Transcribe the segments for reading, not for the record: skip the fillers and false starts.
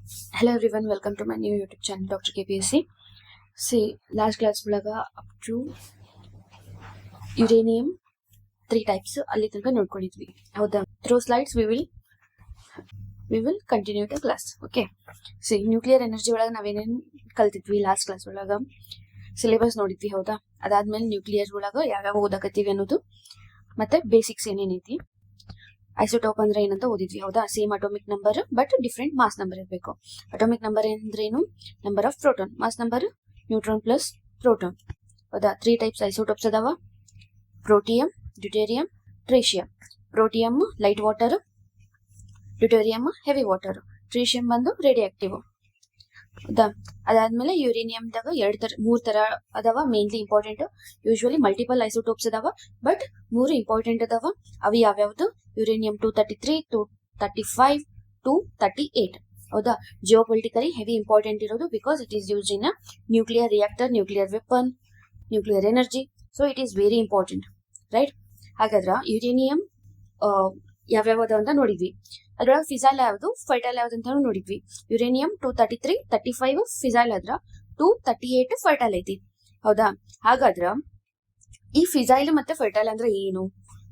Hello everyone, welcome to my new YouTube channel, Dr. KPSC. See, last class bulaga up to uranium 3 types ಅಲ್ಲಿ ತನಕ ನೋಡ್ಕೊಂಡಿದ್ವಿ ಹೌದಾ. Through slides we will continue the class. Okay. See, nuclear energy ಒಳಗೆ ನಾವೇನೇನು ಕಲ್ತಿದ್ವಿ last class ಒಳಗ syllabus ನೋಡಿದ್ವಿ ಹೌದಾ. ಅದಾದ್ಮೇಲೆ nuclear ಒಳಗ ಯಾವ್ಯಾವ ಓದಾಕತ್ತೀವಿ ಅನ್ನೋದು ಮತ್ತೆ ಬೇಸಿಕ್ಸ್ ಏನೇನೈತಿ. ಐಸೋಟೋಪ್ ಅಂದ್ರೆ ಏನಂತ ಓದಿದ್ವಿ ಹೌದಾ. Same atomic number but different mass number ಇರಬೇಕು. ಅಟೋಮಿಕ್ ನಂಬರ್ ಅಂದ್ರೇನು? Number of proton. Mass number neutron plus proton ಹೌದಾ. 3 ಟೈಪ್ಸ್ ಐಸೋಟೋಪ್ಸ್ ಅದಾವ: protium, deuterium, tritium. Protium light water, deuterium heavy water, tritium ಬಂದು radioactive ಹೌದಾ. ಅದಾದ್ಮೇಲೆ ಯುರೇನಿಯಂದಾಗ 3 ತರ ಅದಾವ. Mainly important, usually multiple isotopes ಅದಾವ ಬಟ್ 3 ಇಂಪಾರ್ಟೆಂಟ್ ಅದಾವ. ಅವು ಯಾವ್ಯಾವ್ದು? ಯುರೇನಿಯಂ 233, 235, 238 ಹೌದಾ. ಜಿಯೋ ಪೊಲಿಟಿಕಲಿ ಹೆವಿ ಇಂಪಾರ್ಟೆಂಟ್ ಇರೋದು because it is used in nuclear reactor, nuclear weapon, nuclear energy. So it is very important, right. ಹಾಗಾದ್ರೆ ಯುರೇನಿಯಂ ಯಾವ್ಯಾವ್ದು ಅಂತ ನೋಡಿದ್ವಿ. ಅದ್ರೊಳಗೆ ಫಿಸೈಲ್ ಯಾವ್ದು, ಫರ್ಟೈಲ್ ಯಾವ್ದು ಅಂತ ನೋಡಿದ್ವಿ. ಯುರೇನಿಯಂ 233, 35 ಫಿಸೈಲ್ ಆದ್ರ 238 ಫರ್ಟೈಲ್ ಐತಿ ಹೌದಾ. ಹಾಗಾದ್ರ ಈ ಫಿಸೈಲ್ ಮತ್ತೆ ಫರ್ಟೈಲ್ ಅಂದ್ರೆ ಏನು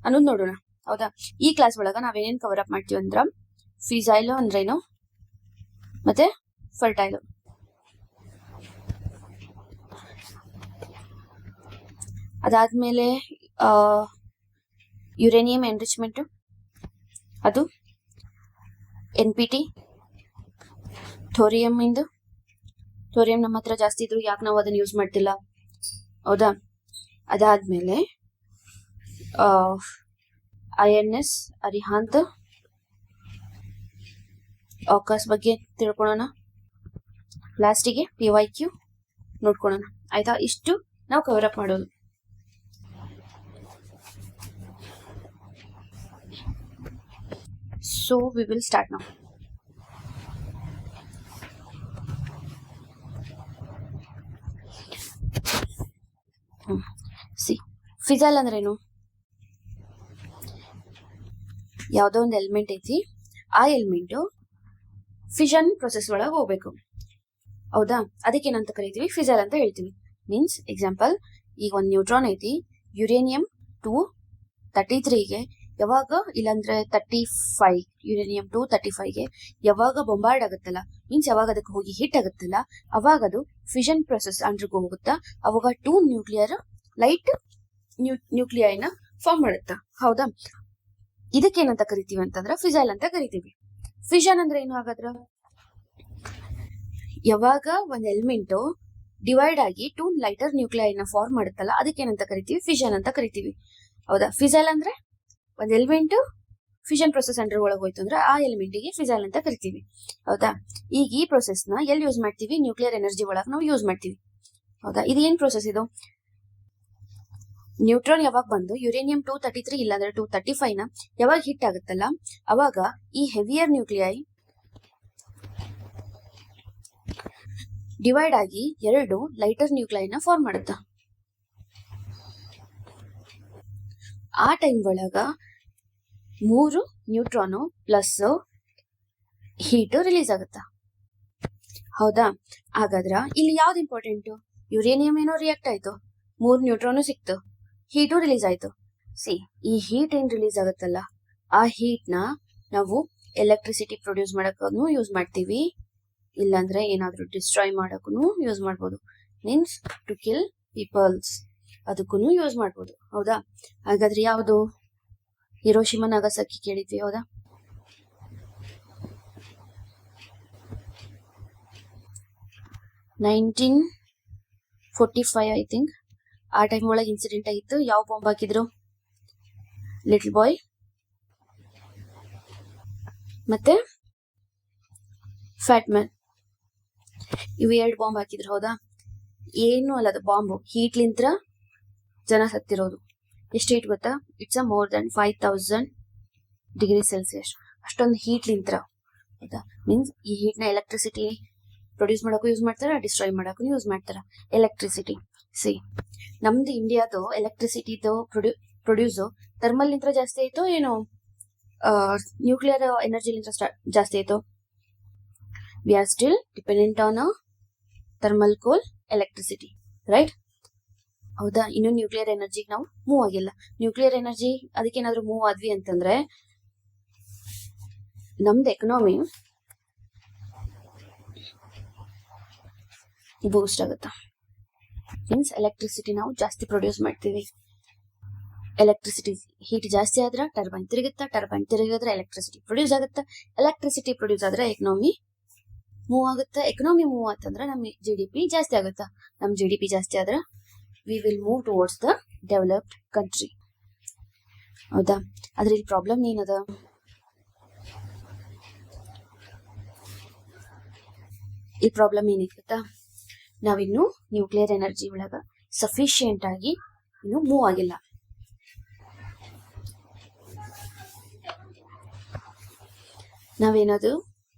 ಅನ್ನೋದು ನೋಡೋಣ ಹೌದಾ. ಈ ಕ್ಲಾಸ್ ಒಳಗ ನಾವೇನೇನ್ ಕವರ್ ಅಪ್ ಮಾಡ್ತೀವಿ ಅಂದ್ರ ಫಿಸೈಲ್ ಅಂದ್ರೇನು ಮತ್ತೆ ಫರ್ಟೈಲ್. ಅದಾದ್ಮೇಲೆ ಯುರೇನಿಯಂ ಎನ್ರಿಚ್ಮೆಂಟ್, ಅದು NPT. ಥೋರಿಯಂ ಇಂದು, ಥೋರಿಯಂ ನಮ್ಮ ಹತ್ರ ಜಾಸ್ತಿ ಇದ್ರು ಯಾಕೆ ನಾವು ಅದನ್ನ ಯೂಸ್ ಮಾಡ್ತಿಲ್ಲ ಹೌದಾ. ಅದಾದ್ಮೇಲೆ INS ಅರಿಹಾಂತ್, ಆಕಸ್ ಬಗ್ಗೆ ತಿಳ್ಕೊಳ್ಳೋಣ. ಲಾಸ್ಟಿಗೆ PYQ ನೋಡ್ಕೊಳ್ಳೋಣ ಆಯ್ತಾ. ಇಷ್ಟು ನಾವು ಕವರ್ ಅಪ್ ಮಾಡೋದು. So we will start now. See, ಫಿಸೈಲ್ ಅಂದ್ರೇನು? ಯಾವುದೋ ಒಂದು ಎಲಿಮೆಂಟ್ ಐತಿ, ಆ ಎಲಿಮೆಂಟ್ ಫಿಷನ್ ಪ್ರೊಸೆಸ್ ಒಳಗೆ ಹೋಗ್ಬೇಕು ಹೌದಾ. ಅದಕ್ಕೆ ಏನಂತ ಕರಿತೀವಿ? ಫಿಸೈಲ್ ಅಂತ ಹೇಳ್ತೀವಿ. ಮೀನ್ಸ್ ಎಕ್ಸಾಂಪಲ್, ಈಗ ಒಂದು ನ್ಯೂಟ್ರಾನ್ ಐತಿ, ಯುರೇನಿಯಂ 233ಗೆ ಯಾವಾಗ, ಇಲ್ಲಾಂದ್ರೆ 35, ಯುರೇನಿಯಂ 235ಗೆ ಯಾವಾಗ ಬೊಂಬಾರ್ಡ್ ಆಗುತ್ತಲ್ಲ, ಮೀನ್ಸ್ ಯಾವಾಗ ಅದಕ್ಕೆ ಹೋಗಿ ಹಿಟ್ ಆಗುತ್ತಲ್ಲ, ಅವಾಗ ಅದು ಫಿಷನ್ ಪ್ರೊಸೆಸ್ ಅಂಡ್ರಿಗೂ ಹೋಗುತ್ತಾ. ಅವಾಗ 2 ನ್ಯೂಕ್ಲಿಯರ್ ಲೈಟ್ ನ್ಯೂಕ್ಲಿಯೈನ ಫಾರ್ಮ್ ಮಾಡುತ್ತಾ ಹೌದಾ. ಇದಕ್ಕೇನಂತ ಕರಿತೀವಿ ಅಂತಂದ್ರ ಫಿಸೈಲ್ ಅಂತ ಕರಿತೀವಿ. ಫಿಷನ್ ಅಂದ್ರೆ ಏನು? ಹಾಗಾದ್ರ ಯಾವಾಗ ಒಂದ್ ಎಲಿಮೆಂಟ್ ಡಿವೈಡ್ ಆಗಿ 2 ಲೈಟರ್ ನ್ಯೂಕ್ಲಿಯೈನ ಫಾರ್ಮ್ ಮಾಡುತ್ತಲ್ಲ, ಅದಕ್ಕೇನಂತ ಕರಿತೀವಿ? ಫಿಷನ್ ಅಂತ ಕರಿತೀವಿ ಹೌದಾ. ಫಿಸೈಲ್ ಅಂದ್ರೆ ಒಂದ್ ಎಲಿಮೆಂಟ್ ಫಿಷನ್ ಪ್ರೊಸೆಸ್ ಅಂಡರ್ ಒಳಗೆ ಹೋಯ್ತು ಅಂದ್ರೆ ಆ ಎಲಿಮೆಂಟ್ಗೆ ಫಿಸೈಲ್ ಅಂತ ಕರಿತೀವಿ ಹೌದಾ. ಈಗ ಈ ಪ್ರೊಸೆಸ್ ನ ಎಲ್ಲಿ ಯೂಸ್ ಮಾಡ್ತೀವಿ? ನ್ಯೂಕ್ಲಿಯರ್ ಎನರ್ಜಿ ಒಳಗೆ ನಾವು ಯೂಸ್ ಮಾಡ್ತೀವಿ ಹೌದಾ. ಇದು ಏನ್ ಪ್ರೊಸೆಸ್ ಇದು? ನ್ಯೂಟ್ರಾನ್ ಯಾವಾಗ ಬಂದು ಯುರೇನಿಯಂ 233 ಇಲ್ಲಾಂದ್ರೆ 235 ನ ಯಾವಾಗ ಹಿಟ್ ಆಗುತ್ತಲ್ಲ, ಅವಾಗ ಈ ಹೆವಿಯರ್ ನ್ಯೂಕ್ಲಿಯೈ ಡಿವೈಡ್ ಆಗಿ 2 ಲೈಟರ್ ನ್ಯೂಕ್ಲಿಯೈನ ಫಾರ್ಮ್ ಮಾಡುತ್ತ. ಆ ಟೈಮ್ ಒಳಗ 3 ನ್ಯೂಟ್ರಾನು ಪ್ಲಸ್ ಹೀಟ್ ರಿಲೀಸ್ ಆಗುತ್ತಾ ಹೌದಾ. ಹಾಗಾದ್ರ ಇಲ್ಲಿ ಯಾವ್ದು ಇಂಪಾರ್ಟೆಂಟ್? ಯುರೇನಿಯಂ ಏನೋ ರಿಯಾಕ್ಟ್ ಆಯ್ತು, 3 ನ್ಯೂಟ್ರಾನು ಸಿಕ್ತು, ಹೀಟು ರಿಲೀಸ್ ಆಯ್ತು. ಸಿ, ಈ ಹೀಟ್ ಏನ್ ರಿಲೀಸ್ ಆಗುತ್ತಲ್ಲ, ಆ ಹೀಟ್ ನ ನಾವು ಎಲೆಕ್ಟ್ರಿಸಿಟಿ ಪ್ರೊಡ್ಯೂಸ್ ಮಾಡಕ್ಕೂ ಯೂಸ್ ಮಾಡ್ತೀವಿ, ಇಲ್ಲಾಂದ್ರೆ ಏನಾದ್ರೂ ಡಿಸ್ಟ್ರಾಯ್ ಮಾಡಕ್ಕೂ ಯೂಸ್ ಮಾಡ್ಬೋದು. ಮೀನ್ಸ್ ಟು ಕಿಲ್ ಪೀಪಲ್ಸ್, ಅದಕ್ಕೂ ಯೂಸ್ ಮಾಡ್ಬೋದು ಹೌದಾ. ಹಾಗಾದ್ರೆ ಯಾವುದು? ಹಿರೋಶಿಮಾ ನಾಗಸಾಕಿ ಕೇಳಿದ್ವಿ ಹೌದಾ. ನೈನ್ಟೀನ್ 45 ಐ ಥಿಂಕ್ ಆ ಟೈಮ್ ಒಳಗೆ ಇನ್ಸಿಡೆಂಟ್ ಆಗಿತ್ತು. ಯಾವ ಬಾಂಬ್ ಹಾಕಿದ್ರು? ಲಿಟಲ್ ಬಾಯ್ ಮತ್ತೆ ಫ್ಯಾಟ್ ಮ್ಯಾನ್, ಇವು 2 ಬಾಂಬ್ ಹಾಕಿದ್ರು ಹೌದಾ. ಏನು ಅಲ್ಲ, ಅದು ಬಾಂಬ್ ಹೀಟ್ಲಿಂತ್ರ ಜನ ಸತ್ತಿರೋದು. ಎಷ್ಟು ಹೀಟ್ ಗೊತ್ತಾ? It's more than 5000 degree Celsius. ಅಷ್ಟೊಂದು ಹೀಟ್ಲಿಂತ್ರ ಹೌದಾ. ಮೀನ್ಸ್ ಈ ಹೀಟ್ ನ ಎಲೆಕ್ಟ್ರಿಸಿಟಿ ಪ್ರೊಡ್ಯೂಸ್ ಮಾಡಕ್ಕೂ ಯೂಸ್ ಮಾಡ್ತಾರ, ಡಿಸ್ಟ್ರಾಯ್ ಮಾಡಕ್ಕೂ ಯೂಸ್ ಮಾಡ್ತಾರ ಎಲೆಕ್ಟ್ರಿಸಿಟಿ. ಸಿ, ನಮ್ದು ಇಂಡಿಯಾದು ಎಲೆಕ್ಟ್ರಿಸಿಟಿದು ಪ್ರೊಡ್ಯೂಸ್ ಥರ್ಮಲ್ ನಿಂತ್ರ ಜಾಸ್ತಿ ಆಯ್ತು ಏನು ನ್ಯೂಕ್ಲಿಯರ್ ಎನರ್ಜಿ ಜಾಸ್ತಿ ಆಯ್ತು? V are still dependent on thermal ಕೋಲ್ ಎಲೆಕ್ಟ್ರಿಸಿಟಿ, ರೈಟ್? ಹೌದಾ? ಇನ್ನು ನ್ಯೂಕ್ಲಿಯರ್ ಎನರ್ಜಿಗೆ ನಾವು ಮೂವ್ ಆಗಿಲ್ಲ. ನ್ಯೂಕ್ಲಿಯರ್ ಎನರ್ಜಿ ಅದಕ್ಕೇನಾದ್ರೂ ಮೂವ್ ಆದ್ವಿ ಅಂತಂದ್ರೆ ನಮ್ದು ಎಕನಾಮಿ ಬೂಸ್ಟ್ ಆಗುತ್ತಾ. ಮೀನ್ಸ್ ಎಲೆಕ್ಟ್ರಿಸಿಟಿ ನಾವು ಜಾಸ್ತಿ ಪ್ರೊಡ್ಯೂಸ್ ಮಾಡ್ತೀವಿ. ಎಲೆಕ್ಟ್ರಿಸಿಟಿ ಹೀಟ್ ಜಾಸ್ತಿ ಆದ್ರೆ ಟರ್ಬೈನ್ ತಿರುಗುತ್ತಾ, ಟರ್ಬೈನ್ ತಿರುಗಿದ್ರೆ ಎಲೆಕ್ಟ್ರಿಸಿಟಿ ಪ್ರೊಡ್ಯೂಸ್ ಆಗುತ್ತಾ, ಎಲೆಕ್ಟ್ರಿಸಿಟಿ ಪ್ರೊಡ್ಯೂಸ್ ಆದ್ರೆ ಎಕನಾಮಿ ಮೂವ್ ಆಗುತ್ತಾ. ಎಕನಾಮಿ ಮೂವ್ ಆತಂದ್ರೆ ನಮ್ಮ GDP ಜಾಸ್ತಿ ಆಗುತ್ತಾ. ನಮ್ಮ GDP ಜಾಸ್ತಿ ಆದ್ರೆ we will move towards the developed country. ಹೌದಾ? ಆದ್ರೆ ಇಲ್ಲಿ ಪ್ರಾಬ್ಲಮ್ ಏನದ? ಈ ಪ್ರಾಬ್ಲಮ್ ಏನೈತೆ ಗೊತ್ತಾ? ನಾವಿನ್ನು ನ್ಯೂಕ್ಲಿಯರ್ ಎನರ್ಜಿ ಒಳಗ ಸಫಿಶಿಯೆಂಟ್ ಆಗಿ ಇನ್ನು ಮೂವ್ ಆಗಿಲ್ಲ. ನಾವೇನಾದ್ರು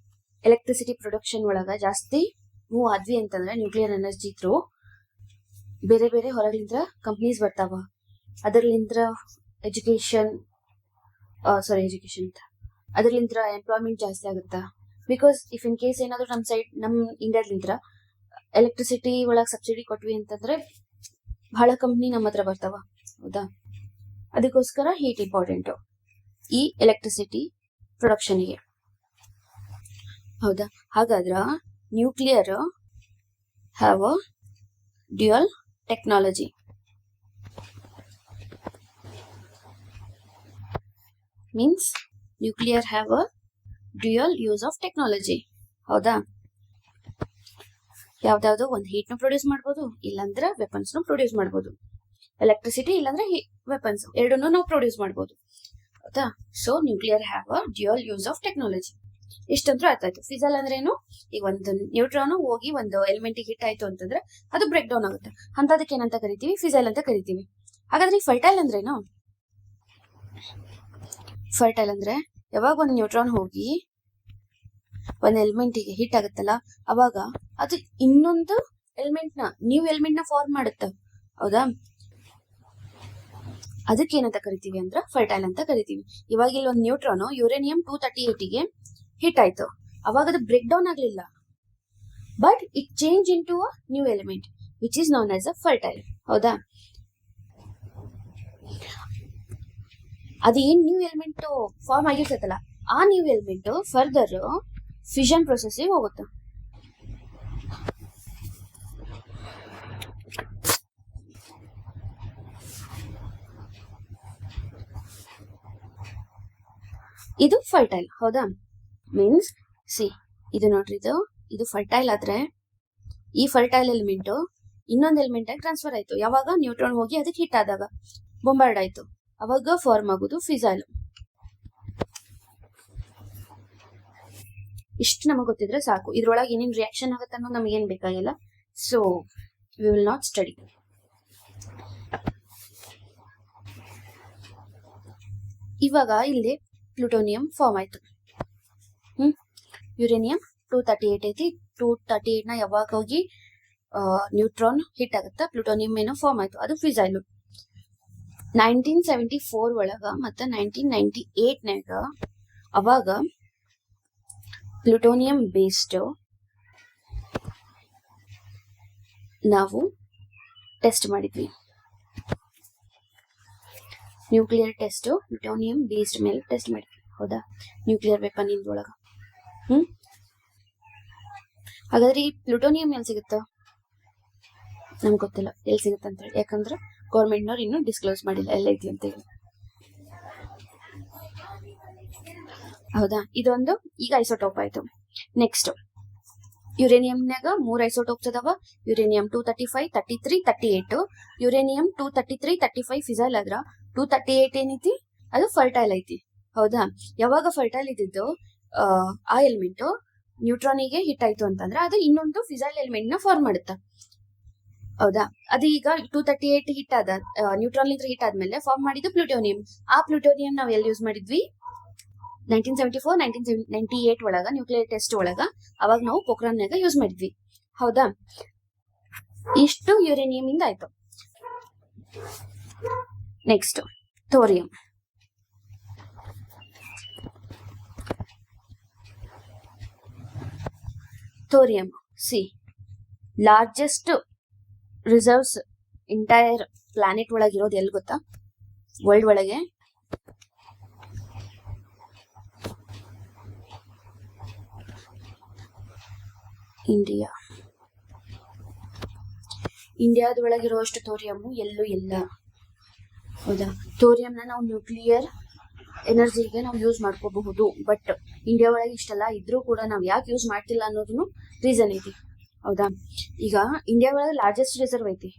ಎಲೆಕ್ಟ್ರಿಸಿಟಿ ಪ್ರೊಡಕ್ಷನ್ ಒಳಗ ಜಾಸ್ತಿ ಮೂವ್ ಆದ್ವಿ ಅಂತಂದ್ರೆ ನ್ಯೂಕ್ಲಿಯರ್ ಎನರ್ಜಿ ಥ್ರೂ ಬೇರೆ ಬೇರೆ ಹೊರಗ್ಲಿಂದ ಕಂಪ್ನೀಸ್ ಬರ್ತಾವ. ಅದರ್ಲಿಂದ ಎಜುಕೇಶನ್ ಅದರ್ಲಿಂದ ಎಂಪ್ಲಾಯ್ಮೆಂಟ್ ಜಾಸ್ತಿ ಆಗುತ್ತಾ. ಬಿಕಾಸ್ ಇಫ್ ಇನ್ ಕೇಸ್ ಏನಾದ್ರು ನಮ್ಮ ಇಂಡಿಯಾದ್ಲಿಂದ ಎಲೆಕ್ಟ್ರಿಸಿಟಿ ಒಳಗೆ ಸಬ್ಸಿಡಿ ಕೊಟ್ವಿ ಅಂತಂದ್ರೆ ಬಹಳ ಕಂಪ್ನಿ ನಮ್ಮ ಹತ್ರ ಬರ್ತಾವ. ಹೌದಾ? ಅದಕ್ಕೋಸ್ಕರ ಹೀಟ್ ಇಂಪಾರ್ಟೆಂಟ್ ಈ ಎಲೆಕ್ಟ್ರಿಸಿಟಿ ಪ್ರೊಡಕ್ಷನ್ಗೆ. ಹೌದಾ? ಹಾಗಾದ್ರ nuclear have a dual technology. Means nuclear have a dual use of technology. ಹೌದಾ? ಯಾವ್ದಾವ್ದು ಒಂದು ಹೀಟ್ನು ಪ್ರೊಡ್ಯೂಸ್ ಮಾಡ್ಬೋದು, ಇಲ್ಲಾಂದ್ರೆ ವೆಪನ್ಸ್ನು ಪ್ರೊಡ್ಯೂಸ್ ಮಾಡ್ಬೋದು. ಎಲೆಕ್ಟ್ರಿಸಿಟಿ ಇಲ್ಲಾಂದ್ರೆ ವೆಪನ್ಸ್ ಎರಡನ್ನೂ ನಾವು ಪ್ರೊಡ್ಯೂಸ್ ಮಾಡ್ಬೋದು. ಹೌದಾ? So nuclear have a dual use of technology. ಇಷ್ಟಂತೂ ಅರ್ಥ ಆಯ್ತು. ಫಿಸಲ್ ಅಂದ್ರೆ ಏನು? ಈಗ ಒಂದು ನ್ಯೂಟ್ರಾನ್ ಹೋಗಿ ಒಂದು ಎಲಿಮೆಂಟಿಗೆ ಹಿಟ್ ಆಯ್ತು ಅಂತಂದ್ರೆ ಅದು ಬ್ರೇಕ್ ಡೌನ್ ಆಗುತ್ತೆ. ಅಂತದಕ್ಕೆ ಏನಂತ ಕರಿತೀವಿ? ಫಿಸೈಲ್ ಅಂತ ಕರಿತೀವಿ. ಹಾಗಾದ್ರೆ ಈ ಫರ್ಟೈಲ್ ಅಂದ್ರೇನು? ಫರ್ಟೈಲ್ ಅಂದ್ರೆ ಯಾವಾಗ ಒಂದು ನ್ಯೂಟ್ರಾನ್ ಹೋಗಿ ಒಂದು ಎಲಿಮೆಂಟಿಗೆ ಹಿಟ್ ಆಗುತ್ತಲ್ಲ, ಅವಾಗ ಅದು ಇನ್ನೊಂದು ನ್ಯೂ ಎಲಿಮೆಂಟ್ ನ ಫಾರ್ಮ್ ಮಾಡುತ್ತೆ. ಹೌದಾ? ಅದಕ್ಕೆ ಏನಂತ ಕರಿತೀವಿ ಅಂದ್ರೆ ಫರ್ಟೈಲ್ ಅಂತ ಕರಿತೀವಿ. ಇವಾಗ ಇಲ್ಲಿ ಒಂದು ನ್ಯೂಟ್ರಾನ್ ಯುರೇನಿಯಂ 238ಗೆ ಹಿಟ್ ಆಯ್ತು. ಅವಾಗ ಅದು ಬ್ರೇಕ್ ಡೌನ್ ಆಗ್ಲಿಲ್ಲ, but it change in to a new element which is known as a fertile. ಹೌದಾ? ಅದೇನ್ ನ್ಯೂ ಎಲಿಮೆಂಟ್ ಫಾರ್ಮ್ ಆಗಿರ್ತೈತಲ್ಲ, ಆ ನ್ಯೂ ಎಲಿಮೆಂಟ್ ಫರ್ದರ್ ಫಿಷನ್ ಪ್ರೊಸೆಸ್ಗೆ ಹೋಗುತ್ತೆ. ಇದು ಫರ್ಟೈಲ್. ಹೌದಾ? ಮೀನ್ಸ್ ಇದು ನೋಡ್ರಿ, ಇದು ಫರ್ಟೈಲ್ ಆದ್ರೆ ಈ ಫರ್ಟೈಲ್ ಎಲಿಮೆಂಟ್ ಇನ್ನೊಂದು ಎಲಿಮೆಂಟ್ ಆಗಿ ಟ್ರಾನ್ಸ್ಫರ್ ಆಯ್ತು. ಯಾವಾಗ ನ್ಯೂಟ್ರಾನ್ ಹೋಗಿ ಅದಕ್ಕೆ ಹಿಟ್ ಆದಾಗ ಬೊಂಬಾರ್ಡ್ ಆಯ್ತು, ಅವಾಗ ಫಾರ್ಮ್ ಆಗೋದು ಫಿಸೈಲ್. ಇಷ್ಟು ನಮಗೆ ಗೊತ್ತಿದ್ರೆ ಸಾಕು. ಇದ್ರೊಳಗೆ ಏನೇನು ರಿಯಾಕ್ಷನ್ ಆಗುತ್ತೆ ಅನ್ನೋದು ನಮಗೇನು ಬೇಕಾಗಿಲ್ಲ. So we will not study. ಇವಾಗ ಇಲ್ಲಿ ಪ್ಲೂಟೋನಿಯಂ ಫಾರ್ಮ್ ಆಯ್ತು. ಯುರೇನಿಯಂ 238 ಐತಿ. 238 ನ ಯಾವಾಗ ಹೋಗಿ ನ್ಯೂಟ್ರಾನ್ ಹಿಟ್ ಆಗುತ್ತಾ, ಪ್ಲೂಟೋನಿಯಂ ಏನೋ ಫಾರ್ಮ್ ಆಯ್ತು, ಅದು ಫಿಸೈಲ್. 1974 ಒಳಗ ಮತ್ತೆ 1998 ಅವಾಗ ಪ್ಲೂಟೋನಿಯಂ ಬೇಸ್ಡ್ ನಾವು ಟೆಸ್ಟ್ ಮಾಡಿದ್ವಿ. ನ್ಯೂಕ್ಲಿಯರ್ ಟೆಸ್ಟ್ ಪ್ಲೂಟೋನಿಯಂ ಬೇಸ್ಡ್ ಮೇಲೆ ಟೆಸ್ಟ್ ಮಾಡಿದ್ವಿ. ಹೌದಾ? ನ್ಯೂಕ್ಲಿಯರ್ ವೆಪನ್ ಒಳಗ. ಹಾಗಾದ್ರೆ ಈ ಪ್ಲೂಟೋನಿಯಂ ಎಲ್ಲಿ ಸಿಗುತ್ತ? ನಮ್ಗೆ ಗೊತ್ತಿಲ್ಲ ಎಲ್ಲಿ ಸಿಗುತ್ತೆ ಅಂತ ಹೇಳಿ. ಯಾಕಂದ್ರೆ ಗೌರ್ಮೆಂಟ್ನವ್ರು ಇನ್ನೂ ಡಿಸ್ಕ್ಲೋಸ್ ಮಾಡಿಲ್ಲ ಎಲ್ಲೈತಿ ಅಂತ ಹೇಳಿ. ಹೌದಾ? ಇದೊಂದು ಈಗ ಐಸೋಟೋಪ್ ಆಯ್ತು. ನೆಕ್ಸ್ಟ್ ಯುರೇನಿಯಂನಾಗ 3 ಐಸೋಟೋಪ್ಸ್ ಅದಾವ. ಯುರೇನಿಯಂ 235, 33, 38. ಯುರೇನಿಯಂ 233, 35 ಫಿಸೈಲ್ ಆದ್ರ 238 ಏನೈತಿ, ಅದು ಫರ್ಟೈಲ್ ಐತಿ. ಹೌದಾ? ಯಾವಾಗ ಫರ್ಟೈಲ್ ಇದ್ದಿದ್ದು ಆ ಎಲಿಮೆಂಟ್ ನ್ಯೂಟ್ರಾನಿಗೆ ಹಿಟ್ ಆಯ್ತು ಅಂತಂದ್ರೆ ಅದು ಇನ್ನೊಂದು ಫಿಸೈಲ್ ಎಲಿಮೆಂಟ್ ನ ಫಾರ್ಮ್ ಮಾಡುತ್ತೆ. ಹೌದಾ? ಅದು ಈಗ 238 ಹಿಟ್ ಆದ ನ್ಯೂಟ್ರಾನ್ ಹಿಟ್ ಆದ್ಮೇಲೆ ಫಾರ್ಮ್ ಮಾಡಿದ್ದು ಪ್ಲೂಟೋನಿಯಂ. ಆ ಪ್ಲೂಟೋನಿಯಂ ನಾವ್ ಎಲ್ಲಿ ಯೂಸ್ ಮಾಡಿದ್ವಿ? 1974, 1998 ಒಳಗ ನ್ಯೂಕ್ಲಿಯರ್ ಟೆಸ್ಟ್ ಒಳಗ ಅವಾಗ ನಾವು ಪೋಖ್ರಾನ್ಯಾಗ ಯೂಸ್ ಮಾಡಿದ್ವಿ. ಹೌದಾ? ಇಷ್ಟು ಯುರೇನಿಯಂ ಇಂದ ಆಯ್ತು. Next thorium. Thorium. See largest reserves entire planet ಒಳಗಿರೋದು ಎಲ್ಲಿ ಗೊತ್ತಾ? ವರ್ಲ್ಡ್ ಒಳಗೆ ಇಂಡಿಯಾದೊಳಗಿರುವಷ್ಟು ಥೋರಿಯಂ ಎಲ್ಲೂ ಇಲ್ಲ. ಹೌದಾ? ಥೋರಿಯಂನ ನಾವು ನ್ಯೂಕ್ಲಿಯರ್ ಎನರ್ಜಿಗೆ ನಾವು ಯೂಸ್ ಮಾಡ್ಕೋಬಹುದು. ಬಟ್ ಇಂಡಿಯಾ ಒಳಗೆ ಇಷ್ಟೆಲ್ಲ ಇದ್ರೂ ಕೂಡ ನಾವು ಯಾಕೆ ಯೂಸ್ ಮಾಡ್ತಿಲ್ಲ ಅನ್ನೋದನ್ನು ರೀಸನ್ ಐತಿ. ಹೌದಾ? ಈಗ ಇಂಡಿಯಾ ಒಳಗೆ ಲಾರ್ಜೆಸ್ಟ್ ರಿಸರ್ವ್ ಐತಿ.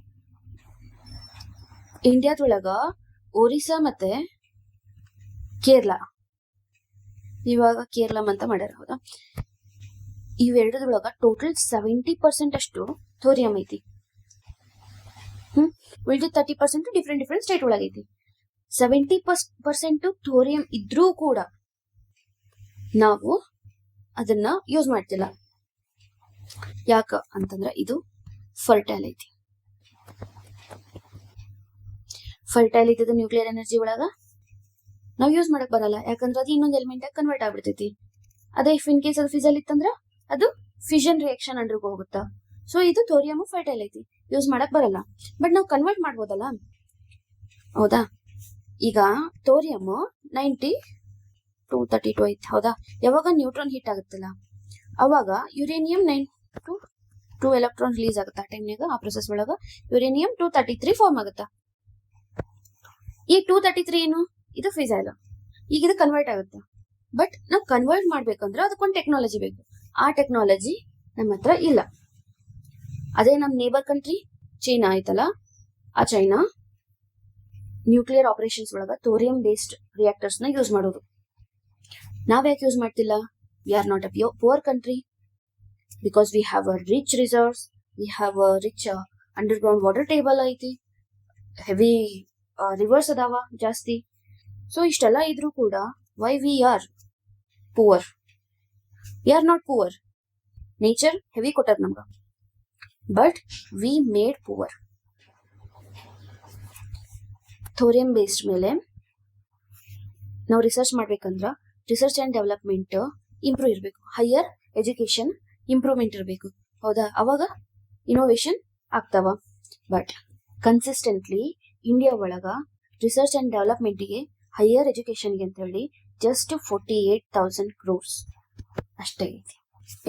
ಇಂಡಿಯಾದೊಳಗ ಒರಿಸ್ಸಾ ಮತ್ತೆ ಕೇರಳ, ಇವಾಗ ಕೇರಳ ಅಂತ ಮಾಡ್ಯಾರ. ಹೌದಾ? ಇವೆರಡರೊಳಗ ಟೋಟಲ್ 70% ಅಷ್ಟು ಥೋರಿಯಂ ಐತಿ. ಉಳಿದ 30% ಡಿಫ್ರೆಂಟ್ ಸ್ಟೇಟ್ ಒಳಗೈತಿ. 70% ಥೋರಿಯಂ ಇದ್ರೂ ಕೂಡ ನಾವು ಅದನ್ನ ಯೂಸ್ ಮಾಡ್ತಿಲ್ಲ. ಯಾಕ ಅಂತಂದ್ರ ಇದು ಫರ್ಟೈಲ್ ಐತಿ. ಫರ್ಟೈಲ್ ಇದ್ದದ ನ್ಯೂಕ್ಲಿಯರ್ ಎನರ್ಜಿ ಒಳಗ ನಾವು ಯೂಸ್ ಮಾಡಕ್ ಬರಲ್ಲ. ಯಾಕಂದ್ರೆ ಅದು ಇನ್ನೊಂದು ಎಲಿಮೆಂಟ್ ಆಗಿ ಕನ್ವರ್ಟ್ ಆಗ್ಬಿಡ್ತೈತಿ. ಅದೇ ಇಫ್ ಇನ್ ಕೇಸ್ ಅದು ಫಿಸಲ್ ಇತ್ತಂದ್ರ ಅದು ಫಿಷನ್ ರಿಯಾಕ್ಷನ್ ಅಂಡರ್ಗೋ ಹೋಗುತ್ತಾ. ಸೊ ಇದು ಥೋರಿಯಂ ಫರ್ಟೈಲ್ ಐತಿ, ಯೂಸ್ ಮಾಡಕ್ ಬರಲ್ಲ. ಬಟ್ ನಾವು ಕನ್ವರ್ಟ್ ಮಾಡ್ಬೋದಲ್ಲ. ಹೌದಾ? ಈಗ ಥೋರಿಯಂ 9232 ಐತಿ. ಹೌದಾ? ಯಾವಾಗ ನ್ಯೂಟ್ರಾನ್ ಹಿಟ್ ಆಗುತ್ತಲ್ಲ ಅವಾಗ ಯುರೇನಿಯಂ 2 ಎಲೆಕ್ಟ್ರಾನ್ ರಿಲೀಸ್ ಆಗುತ್ತಾ. ಆ ಟೈಮ್ನಾಗ ಆ ಪ್ರೊಸೆಸ್ ಒಳಗ ಯುರೇನಿಯಂ 233 ಫಾರ್ಮ್ ಆಗುತ್ತಾ. ಈ 233 ಏನು? ಇದು ಫಿಸೈಲ್. ಈಗ ಇದು ಕನ್ವರ್ಟ್ ಆಗುತ್ತೆ. ಬಟ್ ನಾವು ಕನ್ವರ್ಟ್ ಮಾಡ್ಬೇಕಂದ್ರೆ ಅದಕ್ಕೊಂದು ಟೆಕ್ನಾಲಜಿ ಬೇಕು. ಆ ಟೆಕ್ನಾಲಜಿ ನಮ್ಮ ಹತ್ರ ಇಲ್ಲ. ಅದೇ ನಮ್ಮ ನೇಬರ್ ಕಂಟ್ರಿ ಚೈನಾ ಐತಲ್ಲ, ಆ ಚೈನಾ ನ್ಯೂಕ್ಲಿಯರ್ ಆಪರೇಷನ್ಸ್ ಒಳಗ ಥೋರಿಯಂ ಬೇಸ್ಡ್ ರಿಯಾಕ್ಟರ್ಸ್ ನ ಯೂಸ್ ಮಾಡೋದು. ನಾವ್ ಯಾಕೆ ಯೂಸ್ ಮಾಡ್ತಿಲ್ಲ? We are not a poor country because we have a rich reserves, we have a rich underground water table ಐತಿ, ಹೆವಿ ರಿವರ್ಸ್ ಅದಾವ ಜಾಸ್ತಿ. ಸೊ ಇಷ್ಟೆಲ್ಲ ಇದ್ರೂ ಕೂಡ why we are poor? We are not poor. Nature heavy ಕೊಟ್ಟದ ನಮ್ಗ, but we made poor. Thorium based ಮೇಲೆ ನಾವು ರಿಸರ್ಚ್ ಮಾಡ್ಬೇಕಂದ್ರ ರಿಸರ್ಚ್ ಅಂಡ್ ಡೆವಲಪ್ಮೆಂಟ್ ಇಂಪ್ರೂವ್ ಇರಬೇಕು. ಹೈಯರ್ ಎಜುಕೇಶನ್ ಇಂಪ್ರೂವ್ಮೆಂಟ್ ಇರಬೇಕು. ಹೌದಾ? ಅವಾಗ ಇನೋವೇಷನ್ ಆಗ್ತಾವ. ಬಟ್ ಕನ್ಸಿಸ್ಟೆಂಟ್ಲಿ ಇಂಡಿಯಾ ಒಳಗ ರಿಸರ್ಚ್ ಅಂಡ್ ಡೆವಲಪ್ಮೆಂಟ್ಗೆ ಹೈಯರ್ ಎಜುಕೇಶನ್ಗೆ ಅಂತ ಹೇಳಿ ಜಸ್ಟ್ 48,000 crores ಅಷ್ಟೇ ಐತಿ.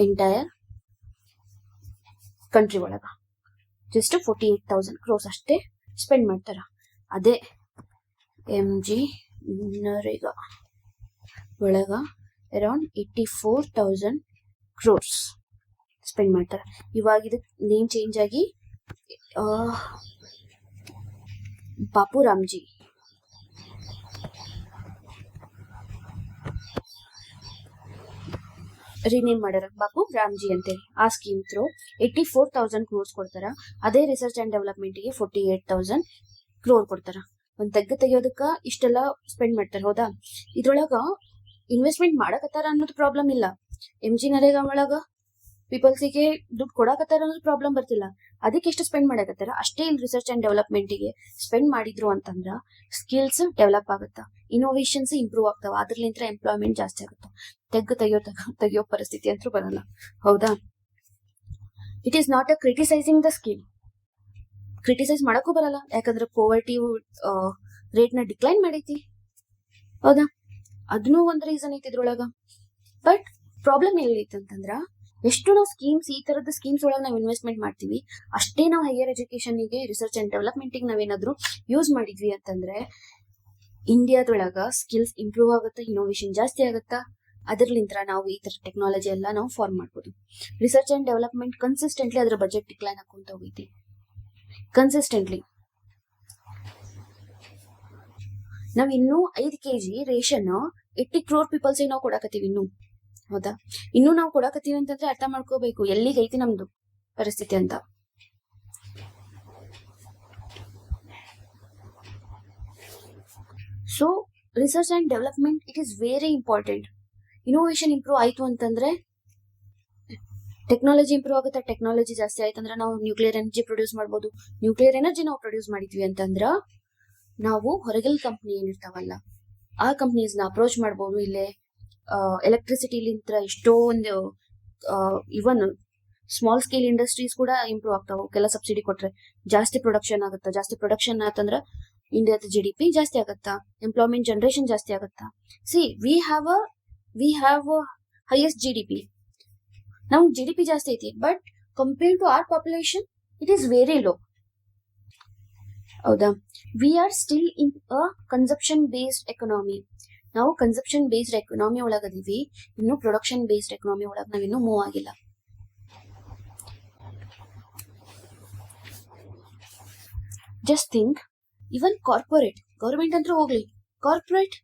ಎಂಟೈರ್ ಕಂಟ್ರಿ ಒಳಗ ಜಸ್ಟ್ 48,000 crores ಅಷ್ಟೇ ಸ್ಪೆಂಡ್ ಮಾಡ್ತಾರ. ಅದೇ MG ನರೇಗಾ ಒಳಗ ಅರೌಂಡ್ 84,000 crores ಸ್ಪೆಂಡ್ ಮಾಡ್ತಾರ. ಇವಾಗ ಇದಕ್ಕೆ ನೇಮ್ ಚೇಂಜ್ ಆಗಿ ಬಾಪು ರಾಮ್ಜಿ ರಿನೇಮ್ ಮಾಡ್ಯಾರ, ಬಾಪು ರಾಮ್ಜಿ ಅಂತೇಳಿ. ಆ ಸ್ಕೀಮ್ ಥ್ರೂ 84,000 crores ಕೊಡ್ತಾರ. ಅದೇ ರಿಸರ್ಚ್ ಅಂಡ್ ಡೆವಲಪ್ಮೆಂಟ್ಗೆ 48,000 crore ಕೊಡ್ತಾರ. ಒಂದ್ ತೆಗೆಯೋದಕ್ಕ ಇಷ್ಟೆಲ್ಲ ಸ್ಪೆಂಡ್ ಮಾಡ್ತಾರ. ಹೌದಾ? ಇದ್ರೊಳಗ ಇನ್ವೆಸ್ಟ್ಮೆಂಟ್ ಮಾಡಕತ್ತಾರ ಅನ್ನೋದು ಪ್ರಾಬ್ಲಮ್ ಇಲ್ಲ. MG ನರೇಗಾ ಒಳಗ ಪೀಪಲ್ಸಿಗೆ ದುಡ್ಡು ಕೊಡಕತ್ತಾರ ಅನ್ನೋದು ಪ್ರಾಬ್ಲಮ್ ಬರ್ತಿಲ್ಲ. ಅದಕ್ಕೆ ಎಷ್ಟು ಸ್ಪೆಂಡ್ ಮಾಡಕತ್ತಾರ ಅಷ್ಟೇ ಇಲ್ಲಿ ರಿಸರ್ಚ್ ಅಂಡ್ ಡೆವಲಪ್ಮೆಂಟ್ಗೆ ಸ್ಪೆಂಡ್ ಮಾಡಿದ್ರು ಅಂತಂದ್ರ ಸ್ಕಿಲ್ಸ್ ಡೆವಲಪ್ ಆಗುತ್ತಾ, ಇನೋವೇಷನ್ಸ್ ಇಂಪ್ರೂವ್ ಆಗ್ತಾವ, ಅದ್ರಲಿಂತ್ರ ಎಂಪ್ಲಾಯ್ಮೆಂಟ್ ಜಾಸ್ತಿ ಆಗುತ್ತ. ತೆಗಿಯೋ ಪರಿಸ್ಥಿತಿ ಅಂತೂ ಬರಲ್ಲ. ಹೌದಾ? It is not a criticising the scheme. Criticise ಮಾಡಕ್ಕೂ ಬರಲ್ಲ, ಯಾಕಂದ್ರೆ ಪೋವರ್ಟಿ ರೇಟ್ ನ ಡಿಕ್ಲೈನ್ ಮಾಡೈತಿ. ಹೌದಾ? ಅದನ್ನೂ ಒಂದ್ ರೀಸನ್ ಐತಿ ಇದ್ರೊಳಗ. ಬಟ್ ಪ್ರಾಬ್ಲಮ್ ಎಲ್ಲೈತಿ ಅಂತಂದ್ರ ಎಷ್ಟು ನಾವು ಸ್ಕೀಮ್ಸ್, ಈ ತರದ ಸ್ಕೀಮ್ಸ್ ಒಳಗೆ ನಾವು ಇನ್ವೆಸ್ಟ್ಮೆಂಟ್ ಮಾಡ್ತೀವಿ ಅಷ್ಟೇ ನಾವು ಹೈಯರ್ ಎಜುಕೇಶನ್ಗೆ ರಿಸರ್ಚ್ ಅಂಡ್ ಡೆವಲಪ್ಮೆಂಟ್ ನಾವೇನಾದ್ರೂ ಯೂಸ್ ಮಾಡಿದ್ವಿ ಅಂತಂದ್ರೆ ಇಂಡಿಯಾದೊಳಗ ಸ್ಕಿಲ್ಸ್ ಇಂಪ್ರೂವ್ ಆಗುತ್ತಾ, ಇನೋವೇಷನ್ ಜಾಸ್ತಿ ಆಗುತ್ತಾ. ಅದ್ರಲಿಂತ್ರ ನಾವು ಈ ತರ ಟೆಕ್ನಾಲಜಿ ಎಲ್ಲ ನಾವು ಫಾರ್ಮ್ ಮಾಡ್ಬೋದು. ರಿಸರ್ಚ್ ಅಂಡ್ ಡೆವಲಪ್ಮೆಂಟ್ ಕನ್ಸಿಸ್ಟೆಂಟ್ಲಿ ಅದ್ರ ಬಜೆಟ್ ಡಿಕ್ಲೈನ್ ಹಾಕೊಂತ ಹೋಗೈತಿ. ಕನ್ಸಿಸ್ಟೆಂಟ್ಲಿ ನಾವ್ ಇನ್ನೂ 5 kg ರೇಷನ್ 80 crore ಪೀಪಲ್ಸ್ ನಾವು ಕೊಡಕತ್ತೀವಿ ಇನ್ನು. ಹೌದಾ? ಇನ್ನು ನಾವು ಕೊಡಕತ್ತೀವಿ ಅಂತಂದ್ರೆ ಅರ್ಥ ಮಾಡ್ಕೋಬೇಕು ಎಲ್ಲಿಗೆ ಐತಿ ನಮ್ದು ಪರಿಸ್ಥಿತಿ ಅಂತ. So research and development it is very important. Innovation improve ಆಯ್ತು ಅಂತಂದ್ರೆ ಟೆಕ್ನಾಲಜಿ ಇಂಪ್ರೂವ್ ಆಗುತ್ತೆ. ಟೆಕ್ನಾಲಜಿ ಜಾಸ್ತಿ ಆಯ್ತಂದ್ರೆ ನಾವು ನ್ಯೂಕ್ಲಿಯರ್ ಎನರ್ಜಿ ಪ್ರೊಡ್ಯೂಸ್ ಮಾಡ್ಬೋದು. ನ್ಯೂಕ್ಲಿಯರ್ ಎನರ್ಜಿ ನಾವು ಪ್ರೊಡ್ಯೂಸ್ ಮಾಡಿದ್ವಿ ಅಂತಂದ್ರ ನಾವು ಹೊರಗಿನ ಕಂಪ್ನಿ ಏನಿರ್ತಾವಲ್ಲ ಆ ಕಂಪ್ನೀಸ್ ನ ಅಪ್ರೋಚ್ ಮಾಡ್ಬೋದು. ಇಲ್ಲೇ ಎಲೆಕ್ಟ್ರಿಸಿಟಿಲಿಂತ್ರ ಎಷ್ಟೋ ಒಂದು ಇವನ್ ಸ್ಮಾಲ್ ಸ್ಕೇಲ್ ಇಂಡಸ್ಟ್ರೀಸ್ ಕೂಡ ಇಂಪ್ರೂವ್ ಆಗ್ತಾವ. ಅವಕ್ಕೆಲ್ಲ ಸಬ್ಸಿಡಿ ಕೊಟ್ರೆ ಜಾಸ್ತಿ ಪ್ರೊಡಕ್ಷನ್ ಆಗುತ್ತಾ. ಜಾಸ್ತಿ ಪ್ರೊಡಕ್ಷನ್ ಆತಂದ್ರ ಇಂಡಿಯಾದ GDP ಜಾಸ್ತಿ ಆಗತ್ತಾ, ಎಂಪ್ಲಾಯ್ಮೆಂಟ್ ಜನರೇಷನ್ ಜಾಸ್ತಿ ಆಗತ್ತಾ. See we have highest GDP. ನಮ್ಗೆ GDP ಜಾಸ್ತಿ ಐತಿ, but compare to our population it is very low. ಹೌದಾ? We are still in a consumption based economy. ನಾವು ಕನ್ಸಪ್ಷನ್ ಬೇಸ್ಡ್ ಎಕನಾಮಿ ಒಳಗದೀವಿ, ಇನ್ನು ಪ್ರೊಡಕ್ಷನ್ ಬೇಸ್ಡ್ ಎಕನಾಮಿ ಒಳಗೆ ನಾವಿನ್ನೂ ಮೂವ್ ಆಗಿಲ್ಲ. Just think, even corporate, government ಅಂತೂ ಹೋಗ್ಲಿ, ಕಾರ್ಪೊರೇಟ್